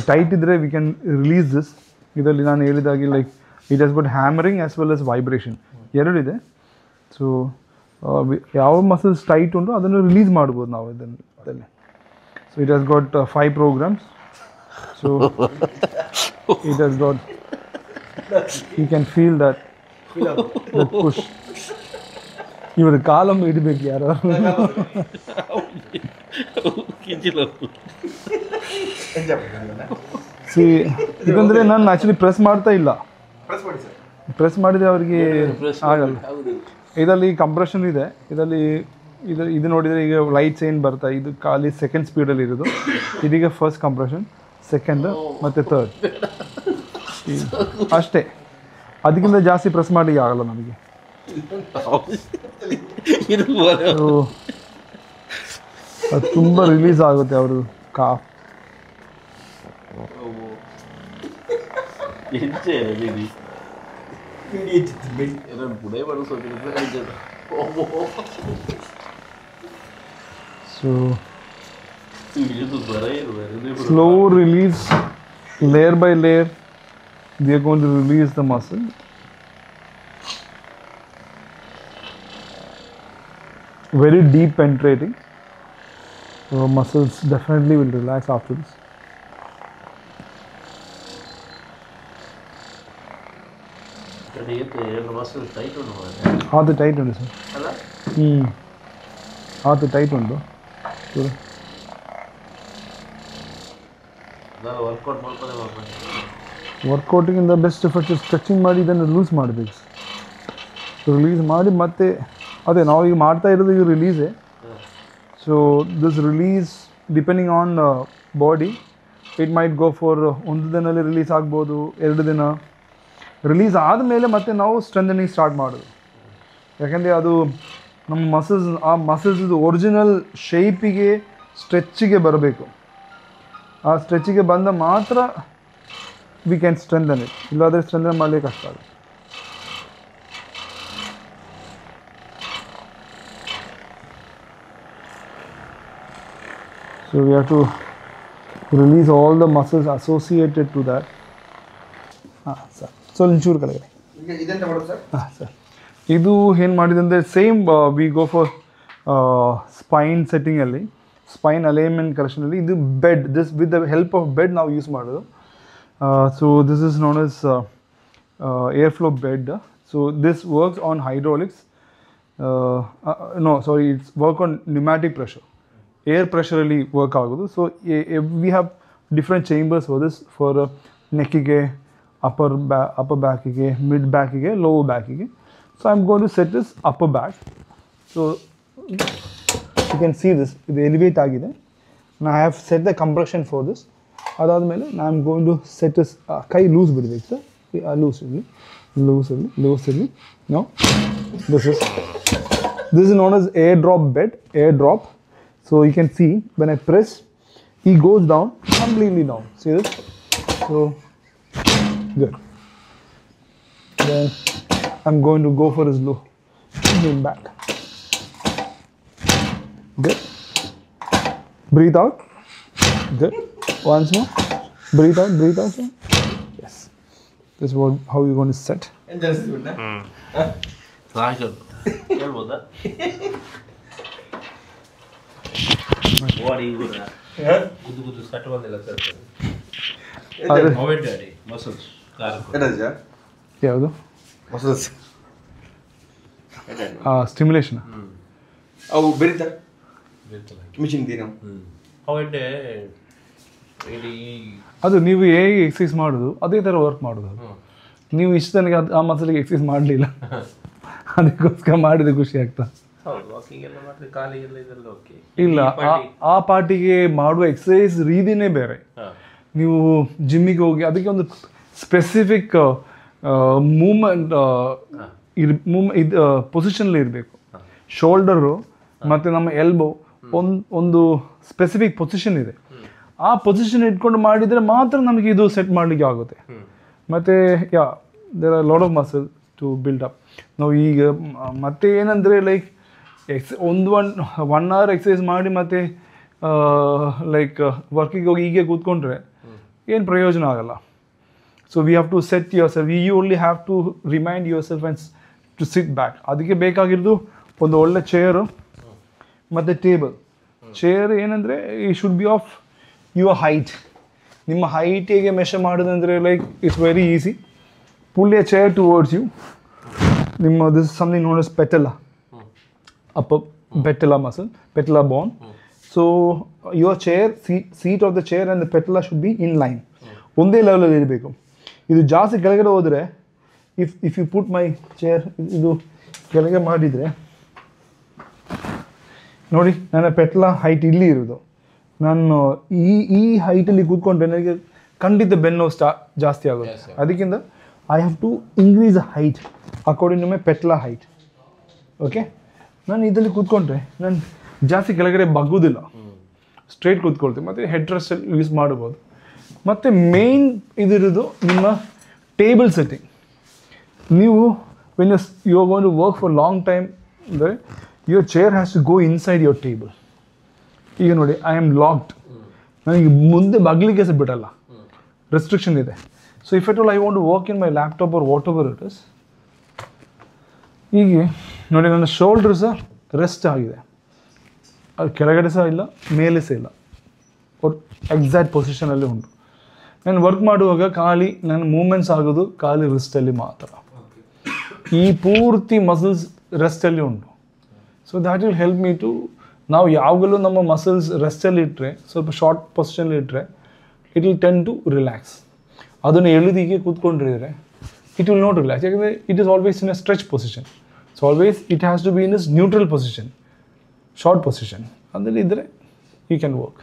[SPEAKER 3] Tight ಇದ್ದರೆ ವಿ ಕ್ಯಾನ್ ರಿಲೀಸ್ ದಿಸ್. ಇದರಲ್ಲಿ ನಾನು ಹೇಳಿದಾಗೆ like it has got hammering as well as vibration ಎರಡಿದೆ. ಸೊ ಯಾವ ಮಸಲ್ಸ್ ಟೈಟ್ ಉಂಟು ಅದನ್ನು ರಿಲೀಸ್ ಮಾಡ್ಬೋದು ನಾವು ಇದರಲ್ಲಿ. So it has got 5 programs. So it has got you can feel that push. ಇವರು ಕಾಲನ್ನು ಇಡಬೇಕು ಯಾರು. ಸಿ ಇದಂದರೆ ನಾನು ಆ್ಯಕ್ಚುಲಿ ಪ್ರೆಸ್ ಮಾಡ್ತಾ ಇಲ್ಲ. ಪ್ರೆಸ್ ಮಾಡಿದರೆ ಅವರಿಗೆ ಆಗಲ್ಲ. ಇದರಲ್ಲಿ ಕಂಪ್ರೆಷನ್ ಇದೆ. ಇದು ನೋಡಿದರೆ ಈಗ ಲೈಟ್ಸ್ ಏನು ಬರ್ತಾ ಇದು ಖಾಲಿ ಸೆಕೆಂಡ್ ಸ್ಪೀಡಲ್ಲಿ ಇರೋದು. ಇದೀಗ ಫಸ್ಟ್ ಕಂಪ್ರೆಷನ್, ಸೆಕೆಂಡ್ ಮತ್ತು ಥರ್ಡ್ ಅಷ್ಟೇ. ಅದಕ್ಕಿಂತ ಜಾಸ್ತಿ ಪ್ರೆಸ್ ಮಾಡಲಿಕ್ಕೆ ಆಗಲ್ಲ ನಮಗೆ. ಅದು ತುಂಬ ರಿಲೀಸ್ ಆಗುತ್ತೆ ಅವರು calf. So slow release, layer by layer we are going to release the muscle. Very deep penetrating, so muscles definitely will relax after this. ಅದು ಟೈಟ್ ಉಂಟು ಸರ್. ಅದು ಟೈಟ್ ಉಂಟು. ವರ್ಕೌಟಿಗಿಂತ ಬೆಸ್ಟ್ ಫಸ್ಟ್ ಸ್ಟ್ರೆಚಿಂಗ್ ಮಾಡಿ ಇದನ್ನು loose ಮಾಡಬೇಕು. Release ಮಾಡಿ ಮತ್ತೆ ಅದೇ ನಾವು ಈಗ ಮಾಡ್ತಾ ಇರೋದು ಈಗ ರಿಲೀಸೇ. So this release depending on body it might go for 1 ದಿನದಲ್ಲಿ ರಿಲೀಸ್ ಆಗ್ಬೋದು, 2 ದಿನ. ರಿಲೀಸ್ ಆದಮೇಲೆ ಮತ್ತೆ ನಾವು ಸ್ಟ್ರೆಂಥನಿಂಗ್ ಸ್ಟಾರ್ಟ್ ಮಾಡೋದು. ಯಾಕೆಂದರೆ ಅದು ನಮ್ಮ ಮಸಲ್ಸ್ ಒರಿಜಿನಲ್ ಶೇಪಿಗೆ ಸ್ಟ್ರೆಚ್ಚಿಗೆ ಬರಬೇಕು. ಆ ಸ್ಟ್ರೆಚ್ಚಿಗೆ ಬಂದ ಮಾತ್ರ ವಿ ಕ್ಯಾನ್ ಸ್ಟ್ರೆಂಥನ್ ಇಟ್. ಇಲ್ಲಾದರೆ ಸ್ಟ್ರೆಂಥನ್ ಮಾಡಲಿಕ್ಕೆ ಕಷ್ಟ ಆಗುತ್ತೆ. So we have to release all the muscles associated to that. ಹಾಂ ಸರ್, ಸ್ವಲ್ಪ ಚೂರು ಕೆಳಗಡೆ. ಹಾಂ ಸರ್, ಇದು ಏನು ಮಾಡಿದೆ ಅಂದರೆ same we go for spine ಸೆಟ್ಟಿಂಗಲ್ಲಿ, ಸ್ಪೈನ್ ಅಲೈನ್ಮೆಂಟ್ ಕರೆಕ್ಷನಲ್ಲಿ ಇದು bed, this with the help of bed ನಾವು ಯೂಸ್ ಮಾಡೋದು. So this is known as air flow bed. So this works on hydraulics. No sorry, it's work on pneumatic pressure. Air ಪ್ರೆಷರಲ್ಲಿ work ಆಗೋದು. So we have different chambers for this, for ನೆಕ್ಕಿಗೆ, upper backige, mid backige, lower backige. So I'm going to set this upper back. So you can see this, ಇದು elevate ಆಗಿದೆ. Now I have set the compression for this. ಅದಾದಮೇಲೆ I am going to set this ಕೈ loose ಬಿಡಬೇಕು sir. Loose ಇರಲಿ. Now this is known as airdrop bed, airdrop. So you can see when I press, he goes down completely down. See this? So good. Then I'm going to go for his low. Lean back. Good. Breathe out. Good. Once more. Breathe out. Sir. Yes. This is how you're going to set. ಯಾವುದು stimulation
[SPEAKER 4] ಅವು ಬೆರಿತ machine
[SPEAKER 3] ಅದು ನೀವು ಹೇಗೆ exercise ಮಾಡೋದು ಅದೇ ಥರ work ಮಾಡೋದು. ನೀವು ಇಷ್ಟು ತನಕ ಆ ಮಸಲಿಗೆ ಎಕ್ಸಸೈಸ್ ಮಾಡಲಿಲ್ಲ, ಅದಕ್ಕೋಸ್ಕರ ಮಾಡಿದ ಖುಷಿ ಆಗ್ತಾ ಇಲ್ಲ. ಆ ಪಾರ್ಟಿಗೆ ಮಾಡುವ ಎಕ್ಸಸೈಸ್ ರೀತಿನೇ ಬೇರೆ. ನೀವು ಜಿಮ್ಮಿಗೆ ಹೋಗಿ ಅದಕ್ಕೆ ಒಂದು ಸ್ಪೆಸಿಫಿಕ್ ಮೂಮೆಂಟ್ ಇದು ಪೊಸಿಷನಲ್ಲಿ ಇರಬೇಕು. ಶೋಲ್ಡರು ಮತ್ತು ನಮ್ಮ ಎಲ್ಬೋ ಒಂದು ಸ್ಪೆಸಿಫಿಕ್ ಪೊಸಿಷನ್ ಇದೆ. ಆ ಪೊಸಿಷನ್ ಇಟ್ಕೊಂಡು ಮಾಡಿದರೆ ಮಾತ್ರ ನಮಗೆ ಇದು ಸೆಟ್ ಮಾಡಲಿಕ್ಕೆ ಆಗುತ್ತೆ. ಮತ್ತು there are lot of muscle to build up. ನಾವು ಈಗ ಮತ್ತೆ ಏನಂದರೆ ಲೈಕ್ ಒನ್ ಅವರ್ ಎಕ್ಸಸೈಸ್ ಮಾಡಿ ಮತ್ತು ಲೈಕ್ ವರ್ಕಿಗೆ ಹೋಗಿ ಹೀಗೆ ಕೂತ್ಕೊಂಡ್ರೆ ಏನು ಪ್ರಯೋಜನ ಆಗಲ್ಲ. So we have to set yourself. You only have to remind yourself and to sit back. ಅದಕ್ಕೆ ಬೇಕಾಗಿರೋದು ಒಂದು ಒಳ್ಳೆ ಚೇರು ಮತ್ತು ಟೇಬಲ್. ಚೇರ್ ಏನಂದರೆ ಈ should be of your height. ನಿಮ್ಮ ಹೈಟಿಗೆ ಮೆಷರ್ ಮಾಡೋದಂದರೆ like it's very easy. Pull a chair towards you. ನಿಮ್ಮ this something known as patella, upper patella muscle, patella bone. So your chair, seat of the chair and the patella should be in line. ಒಂದೇ ಲೆವೆಲಲ್ಲಿ ಇರಬೇಕು. ಇದು ಜಾಸ್ತಿ ಕೆಳಗಡೆ ಹೋದರೆ if you put my chair ಇದು ಕೆಳಗೆ ಮಾಡಿದರೆ ನೋಡಿ, ನನ್ನ ಪೆಟ್ಲಾ ಹೈಟ್ ಇಲ್ಲಿ ಇರೋದು. ನಾನು ಈ ಹೈಟಲ್ಲಿ ಕೂತ್ಕೊಂಡ್ರೆ ನನಗೆ ಖಂಡಿತ ಬೆನ್ನು ಜಾಸ್ತಿ ಆಗುತ್ತೆ. ಅದಕ್ಕಿಂತ I have to increase the height according to my patella height. Okay, ನಾನು ಇದರಲ್ಲಿ ಕೂತ್ಕೊಂಡ್ರೆ ನಾನು ಜಾಸ್ತಿ ಕೆಳಗಡೆ ಬಗ್ಗೋದಿಲ್ಲ, ಸ್ಟ್ರೈಟ್ ಕೂತ್ಕೊಳ್ತೀನಿ. ಮತ್ತು ಹೆಡ್ ರೆಸ್ಟ್ ಯೂಸ್ ಮಾಡ್ಬೋದು. ಮತ್ತು ಮೇಯ್ನ್ ಇದಿರೋದು ನಿಮ್ಮ ಟೇಬಲ್ ಸೆಟ್ಟಿಂಗ್. ನೀವು when you are going to work for long time ಅಂದರೆ your chair has to go inside your table. ಈಗ ನೋಡಿ, ಐ ಆಮ್ ಲಾಕ್ಡ್. ನನಗೆ ಮುಂದೆ ಬಗ್ಲಿಕ್ಕೆ ಸಹ ಬಿಡಲ್ಲ, ರೆಸ್ಟ್ರಿಕ್ಷನ್ ಇದೆ. So if at all I want to work in my laptop or whatever it is, ಹೀಗೆ ನೋಡಿ ನನ್ನ ಶೋಲ್ಡರ್ ಸಹ ರೆಸ್ಟ್ ಆಗಿದೆ. ಅದು ಕೆಳಗಡೆ ಸಹ ಇಲ್ಲ, ಮೇಲೆ ಸಹ ಇಲ್ಲ, ಎಕ್ಸಾಕ್ಟ್ ಪೊಸಿಷನಲ್ಲಿ ಉಂಟು. ನಾನು ವರ್ಕ್ ಮಾಡುವಾಗ ಖಾಲಿ ನನ್ನ ಮೂಮೆಂಟ್ಸ್ ಆಗೋದು ಖಾಲಿ ರಿಸ್ಟಲ್ಲಿ ಮಾತ್ರ. ಈ ಪೂರ್ತಿ ಮಸಲ್ಸ್ ರೆಸ್ಟಲ್ಲಿ ಉಂಟು. So that will help me to, ನಾವು ಯಾವಾಗಲೂ ನಮ್ಮ ಮಸಲ್ಸ್ ರೆಸ್ಟಲ್ಲಿ ಇಟ್ಟರೆ, ಸ್ವಲ್ಪ ಶಾರ್ಟ್ ಪೊಸಿಷನಲ್ಲಿ ಇಟ್ಟರೆ it will tend to relax. ಅದನ್ನು ಎಳೆದಿಗೆ ಕೂತ್ಕೊಂಡಿದ್ರೆ it will not relax. It is always in a stretch position. So always it has to be in its neutral position, short position. And then you can work.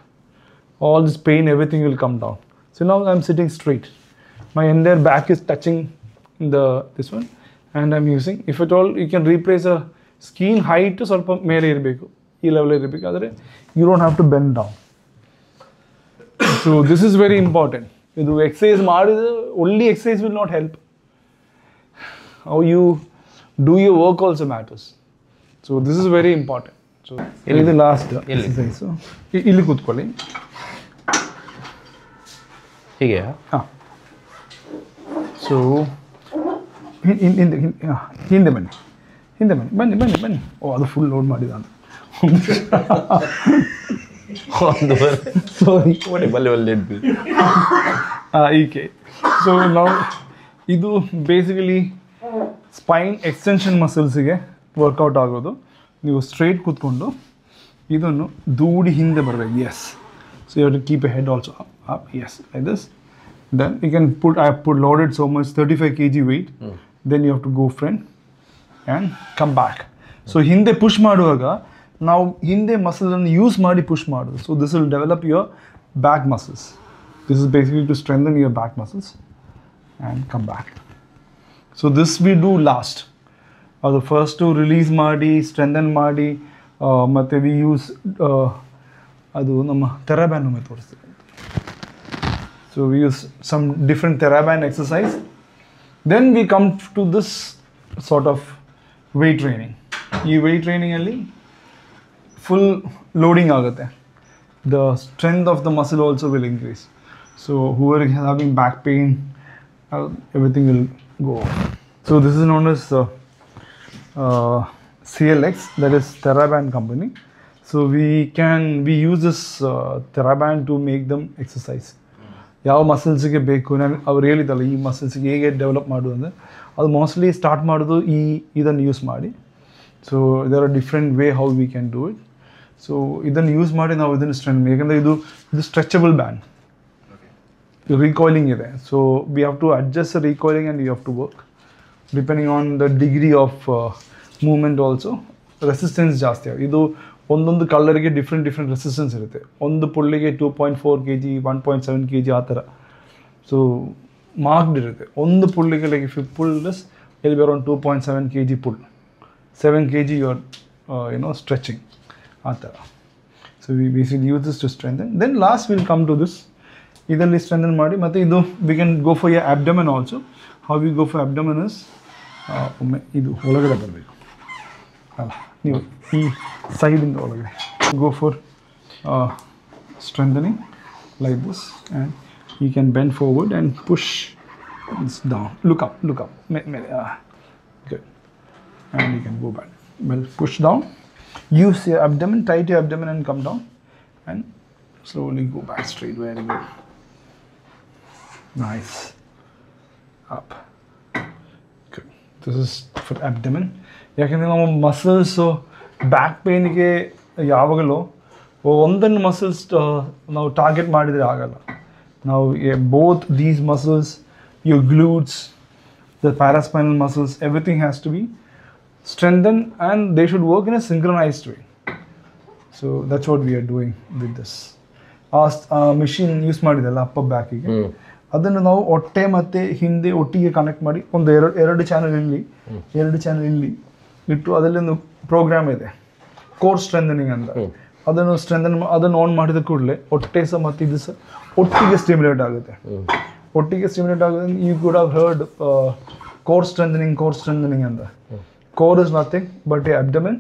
[SPEAKER 3] All this pain, everything will come down. So now I am sitting straight. My entire back is touching this one, and I am using. If at all, you can replace a skin height to ಸ್ವಲ್ಪ ಮೇಲೆ ಇರಬೇಕು, ಈ level ಇರಬೇಕು. ಆದರೆ you don't have to bend down. So this is very important. ಇದು exercise ಮಾಡಿದ್ರೆ only exercise will not help. How you do your work also matters. So this is very important. So this is the last exercise. So ಇಲ್ಲಿ ಕೂತ್ಕೊಳ್ಳಿ.
[SPEAKER 5] ಹೀಗೆ
[SPEAKER 3] so ಹಿಂದೆ ಬನ್ನಿ. ಓ, ಅದು full load ಮಾಡಿದ ಅಂತ. ಸಾರಿ, ಈಕೆ. ಸೊ ನಾವು ಇದು ಬೇಸಿಕಲಿ ಸ್ಪೈನ್ ಎಕ್ಸ್ಟೆನ್ಷನ್ ಮಸಲ್ಸಿಗೆ ವರ್ಕೌಟ್ ಆಗೋದು. ನೀವು ಸ್ಟ್ರೈಟ್ ಕೂತ್ಕೊಂಡು ಇದನ್ನು ದೂಡಿ ಹಿಂದೆ ಬರಬೇಕು. Yes. So you have to keep a head also up. Yes, like this. Then you can put, I have put loaded so much 35 kg weight. Then you have to go front and come back. So hinde push ಮಾಡುವಾಗ ನಾವು ಹಿಂದೆ muscle ಅನ್ನು use ಮಾಡಿ push ಮಾಡೋದು. So this will develop your back muscles. This is basically to strengthen your back muscles and come back. So this we do last. ಅದು first release ಮಾಡಿ strengthen ಮಾಡಿ ಮತ್ತು ವಿ ಯೂಸ್ ಅದು ನಮ್ಮ ಥೆರಾಬ್ಯಾಂಡ್ ಒಮ್ಮೆ ತೋರಿಸ್ತೀವಿ. So we use some different TheraBand exercise. Then we come to this sort of weight training. This weight training alli full loading agutte. The strength of the muscle also will increase. So whoever is having back pain, everything will go off. So this is known as CLX, that is TheraBand company. So we use this TheraBand to make them exercise. ಯಾವ ಮಸಲ್ಸಿಗೆ ಬೇಕು, ನಾನು ಅವ್ರು ಹೇಳಿದಲ್ಲ ಈ ಮಸಲ್ಸಿಗೆ ಹೇಗೆ develop ಮಾಡೋದು ಅಂದರೆ ಅದು ಮೋಸ್ಟ್ಲಿ ಸ್ಟಾರ್ಟ್ ಮಾಡೋದು ಇದನ್ನು ಯೂಸ್ ಮಾಡಿ. So there are different way how we can do it. So ಇದನ್ನು ಯೂಸ್ ಮಾಡಿ ನಾವು ಇದನ್ನು ಸ್ಟ್ರೆಂತ್, ಯಾಕಂದರೆ ಇದು ಸ್ಟ್ರೆಚಬಲ್ ಬ್ಯಾಂಡ್, ರೀಕಾಯ್ಲಿಂಗ್ ಇದೆ. So we have to adjust recoiling and you have to work depending on the degree of movement. Also resistance ಜಾಸ್ತಿ ಆಗುತ್ತೆ. ಇದು ಒಂದೊಂದು ಕಲರ್ಗೆ ಡಿಫ್ರೆಂಟ್ ರೆಸಿಸ್ಟೆನ್ಸ್ ಇರುತ್ತೆ. ಒಂದು ಪುಳ್ಳಿಗೆ 2.4 kg 1.7 kg ಆ ಥರ. ಸೊ ಮಾರ್ಕ್ಡ್ ಇರುತ್ತೆ. ಒಂದು ಪುಲ್ಲಿಗೆ like if you pull this will be around 2.7 kg pull, 7 kg your stretching ಆ ಥರ. So we basically use this to strengthen. Then last will come to this, ಇದರಲ್ಲಿ ಸ್ಟ್ರೆಂಥನ್ ಮಾಡಿ ಮತ್ತು ಇದು we can go for your abdomen also. How we go for abdomen is ಒಮ್ಮೆ ಇದು ಒಳಗಡೆ ಬರಬೇಕು ಅಲ್ಲ, ನೀವು ಈ ಸೈಡಿಂದ ಒಳಗಡೆ go for strengthening like this, and you can bend forward and push this down. Look up. Good. And you can go back. Well, push down. Use your abdomen, tight your abdomen and come down, and slowly go back straight. Very good. Nice. Up. Good. This is for abdomen. ಯಾಕೆಂದರೆ ನಮ್ಮ muscles back ಪೇನ್ಗೆ ಯಾವಾಗಲೂ ಒಂದನ್ನು muscles ನಾವು target ಮಾಡಿದರೆ ಆಗಲ್ಲ. ನಾವು both these muscles, your glutes, the paraspinal muscles, everything has to be strengthen and they should work in a synchronised way. So that's what we are doing with this. ಆ machine use ಮಾಡಿದಲ್ಲ upper ಬ್ಯಾಕಿಗೆ, ಅದನ್ನು ನಾವು ಹೊಟ್ಟೆ ಮತ್ತು ಹಿಂದೆ ಒಟ್ಟಿಗೆ connect ಮಾಡಿ ಒಂದು ಎರಡು ಚಾನಲ್ ಇಲ್ಲಿ ಇಟ್ಟು ಅದರಲ್ಲಿ ಒಂದು ಪ್ರೋಗ್ರಾಮ್ ಇದೆ, ಕೋರ್ ಸ್ಟ್ರೆಂಥನಿಂಗ್ ಅಂತ. ಅದನ್ನು ಆನ್ ಮಾಡಿದ ಕೂಡಲೇ ಹೊಟ್ಟೆ ಸಹ ಮತ್ತು ಇದು ಸಹ ಒಟ್ಟಿಗೆ ಸ್ಟಿಮ್ಯುಲೇಟ್ ಆಗುತ್ತೆ. You could have heard core strengthening ಅಂತ. Core is nothing but your abdomen,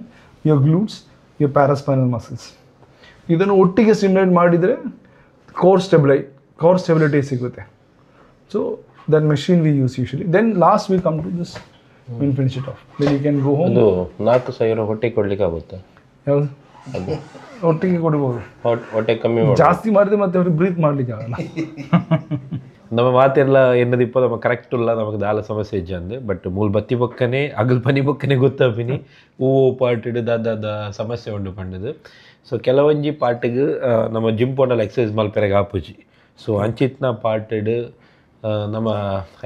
[SPEAKER 3] your glutes, your paraspinal muscles. ಇದನ್ನು ಒಟ್ಟಿಗೆ ಸ್ಟಿಮ್ಯುಲೇಟ್ ಮಾಡಿದರೆ ಕೋರ್ ಸ್ಟೆಬಿಲಿಟಿ ಸಿಗುತ್ತೆ. So that machine we use usually. Then last we come to this, will finish it off. Then you can go home.
[SPEAKER 5] ಅದು 4,000 ಹೊಟ್ಟೆ ಕೊಡ್ಲಿಕ್ಕೆ ಆಗುತ್ತೆ?
[SPEAKER 3] ಯಾವುದು ಒಟ್ಟಿಗೆ ಕೊಡ್ಬೋದು,
[SPEAKER 5] ಹೊಟ್ಟೆ ಕಮ್ಮಿ
[SPEAKER 3] ಜಾಸ್ತಿ ಮಾಡಿದ್ರೆ ಮತ್ತೆ ಅವ್ರಿಗೆ ಬ್ರೀತ್ ಮಾಡ್ಲಿಕ್ಕೆ ಆಗಲ್ಲ.
[SPEAKER 5] ನಮ್ಮ ಮಾತೆಲ್ಲ ಎನ್ನದಿಪ್ಪ ನಮ್ಮ ಕರೆಕ್ಟ್ ಇಲ್ಲ, ನಮಗೆ ದಾಲ ಸಮಸ್ಯೆ ಇಜ್ಜ ಅಂದು. ಬಟ್ ಮೂಲ ಬತ್ತಿ ಬೊಕ್ಕನೆ ಅಗಲ್ ಪನಿ ಬೊಕ್ಕನೆ ಗೊತ್ತಾಪಿನಿ ಹೂವು ಪಾರ್ಟಿಡು ದಾದ ಸಮಸ್ಯೆ ಉಂಡು ಪಂಡದು. ಸೊ ಕೆಲವೊಂಜಿ ಪಾರ್ಟಿಗೆ ನಮ್ಮ ಜಿಮ್ ಪೋಂಡಲ್ಲ ಎಕ್ಸಸೈಸ್ ಮಲ್ಪೆರೆಗೆ ಆಪುಜಿ. ಸೊ ಅಂಚಿತ್ನ ಪಾರ್ಟಿಡು ನಮ್ಮ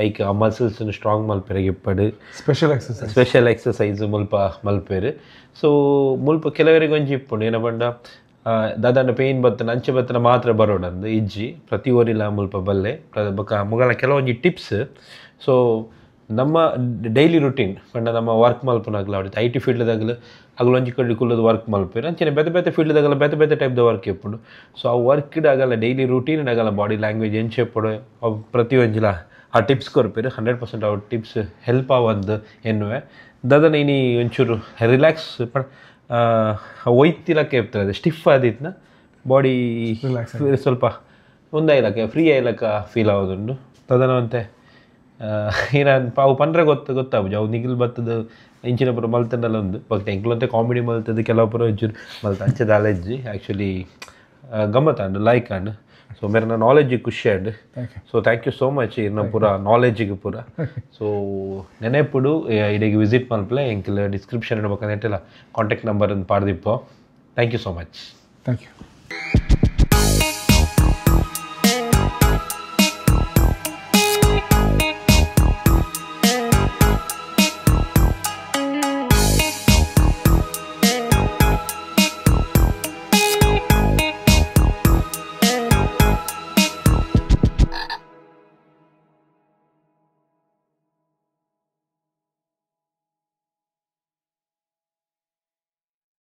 [SPEAKER 5] ಐಕ್ ಮಸಲ್ಸನ್ನು ಸ್ಟ್ರಾಂಗ್ ಮಲ್ಪೆರೆಗೆ ಇಪ್ಪಡು ಸ್ಪೆಷಲ್ ಎಕ್ಸಸೈಸ್ ಮುಲ್ಪ ಮಲ್ಪೆರು. ಸೊ ಮುಲ್ಪ ಕೆಲವರಿಗೆ ಒಂಜಿ ಇಪ್ಪುಂಡು ಏನ ಪಂಡ ದಾದಾಂಡ ಪೇಯ್ನ್ ಬತ್ತನ ಅಂಚೆ ಬತ್ತನ ಮಾತ್ರ ಬರೋಡಂದು ಇಜ್ಜಿ ಪ್ರತಿ ಓರಿಲ್ಲ ಮುಲ್ಪ ಬಲ್ಲೆ ಬೊಕ ಮುಗಲ ಕೆಲವೊಂಜಿ ಟಿಪ್ಸ್. ಸೊ ನಮ್ಮ ಡೈಲಿ ರುಟೀನ್ ಪಂಡ ನಮ್ಮ ವರ್ಕ್ ಮಲ್ಪನಾಗಲ ಅವತ್ತು ಐ ಟಿ ಫೀಲ್ಡ್ದಾಗಲು ಅಗಲೊಂಜಿ ಕಡ್ಡಿ ಕುಲ್ಲದು ವರ್ಕ್ ಮಲ್ಪೇರು ಅಂಚನೆ ಬೇತೆ ಫೀಲ್ಡ್ದಾಗಲ್ಲ ಬೇತೆ ಟೈಪ್ದ ವರ್ಕ್ ಇಪ್ಪುಂಡು. ಸೊ ಆ ವರ್ಕ್ಡಾಗಲ್ಲ ಡೈಲಿ ರೂಟೀನ್ ಆಗಲ್ಲ ಬಾಡಿ ಲ್ಯಾಂಗ್ವೇಜ್ ಎಂಚೆ ಪಡು ಅವು ಪ್ರತಿಯೊಂಜಿಲ ಆ ಟಿಪ್ಸ್ ಕೊರ್ಪೇರು. 100% ಅವ್ರ ಟಿಪ್ಸ್ ಹೆಲ್ಪ್ ಆವಂದು ಎನ್ನುವೆ. ದಾದನ ಇನಿ ಒಂಚೂರು ರಿಲ್ಯಾಕ್ಸ್ ಒಯ್ತಿಲಕ್ಕೆ ಇರ್ತದೆ, ಸ್ಟಿಫ್ ಆದಿತ್ನ ಬಾಡಿ ಸ್ವಲ್ಪ ಒಂದಾಯ್ಲಕ್ಕೆ ಫ್ರೀ ಆಯ್ಲಕ್ಕ ಫೀಲ್ ಆಗೋದುಂಡು. ತದನ ಅಂತೆ ಏನಾದ್ರು ಅವು ಪಂಡ್ರೆ ಗೊತ್ತಾಗುದು ಅವು ನಿಗಿಲ್ ಬತ್ತದು ಇಂಚಿನ ಪುರ ಮಲ್ತಂಡಲ್ಲ ಒಂದು ಭಕ್ತಿ ಎಂಕ್ಲಂತೆ ಕಾಮಿಡಿ ಮಲ್ತದ್ದು ಕೆಲವು ಪುರ ಒಂಚೂರು ಮಲ್ತ ಅಂಚೆ ದಾಲೆಜ್ಜಿ ಆ್ಯಕ್ಚುಲಿ ಗಮ್ಮತ್ತಾಂಡು ಲೈಕ್ ಆಂಡು. ಸೊ ಮೇರೆ ನಾಲೆಜಿಗೆ ಖುಷಿ ಆಂಡು. So thank you so much ಇನ್ನ ಪೂರ ನಾಲೆಜಿಗೆ ಪೂರ. ಸೊ ನೆನೆಪುಡು ಇಡೆಗೆ ವಿಸಿಟ್ ಮಲ್ಪಲೆ ಎಂಕಲ್ ಡಿಸ್ಕ್ರಿಪ್ಷನ್ ಇಡ್ಬೇಕಂತ ಕಾಂಟ್ಯಾಕ್ಟ್ ನಂಬರ್ ಪಾಡ್ದಿಪ್ಪೋ. Thank you so much.
[SPEAKER 3] Thank you.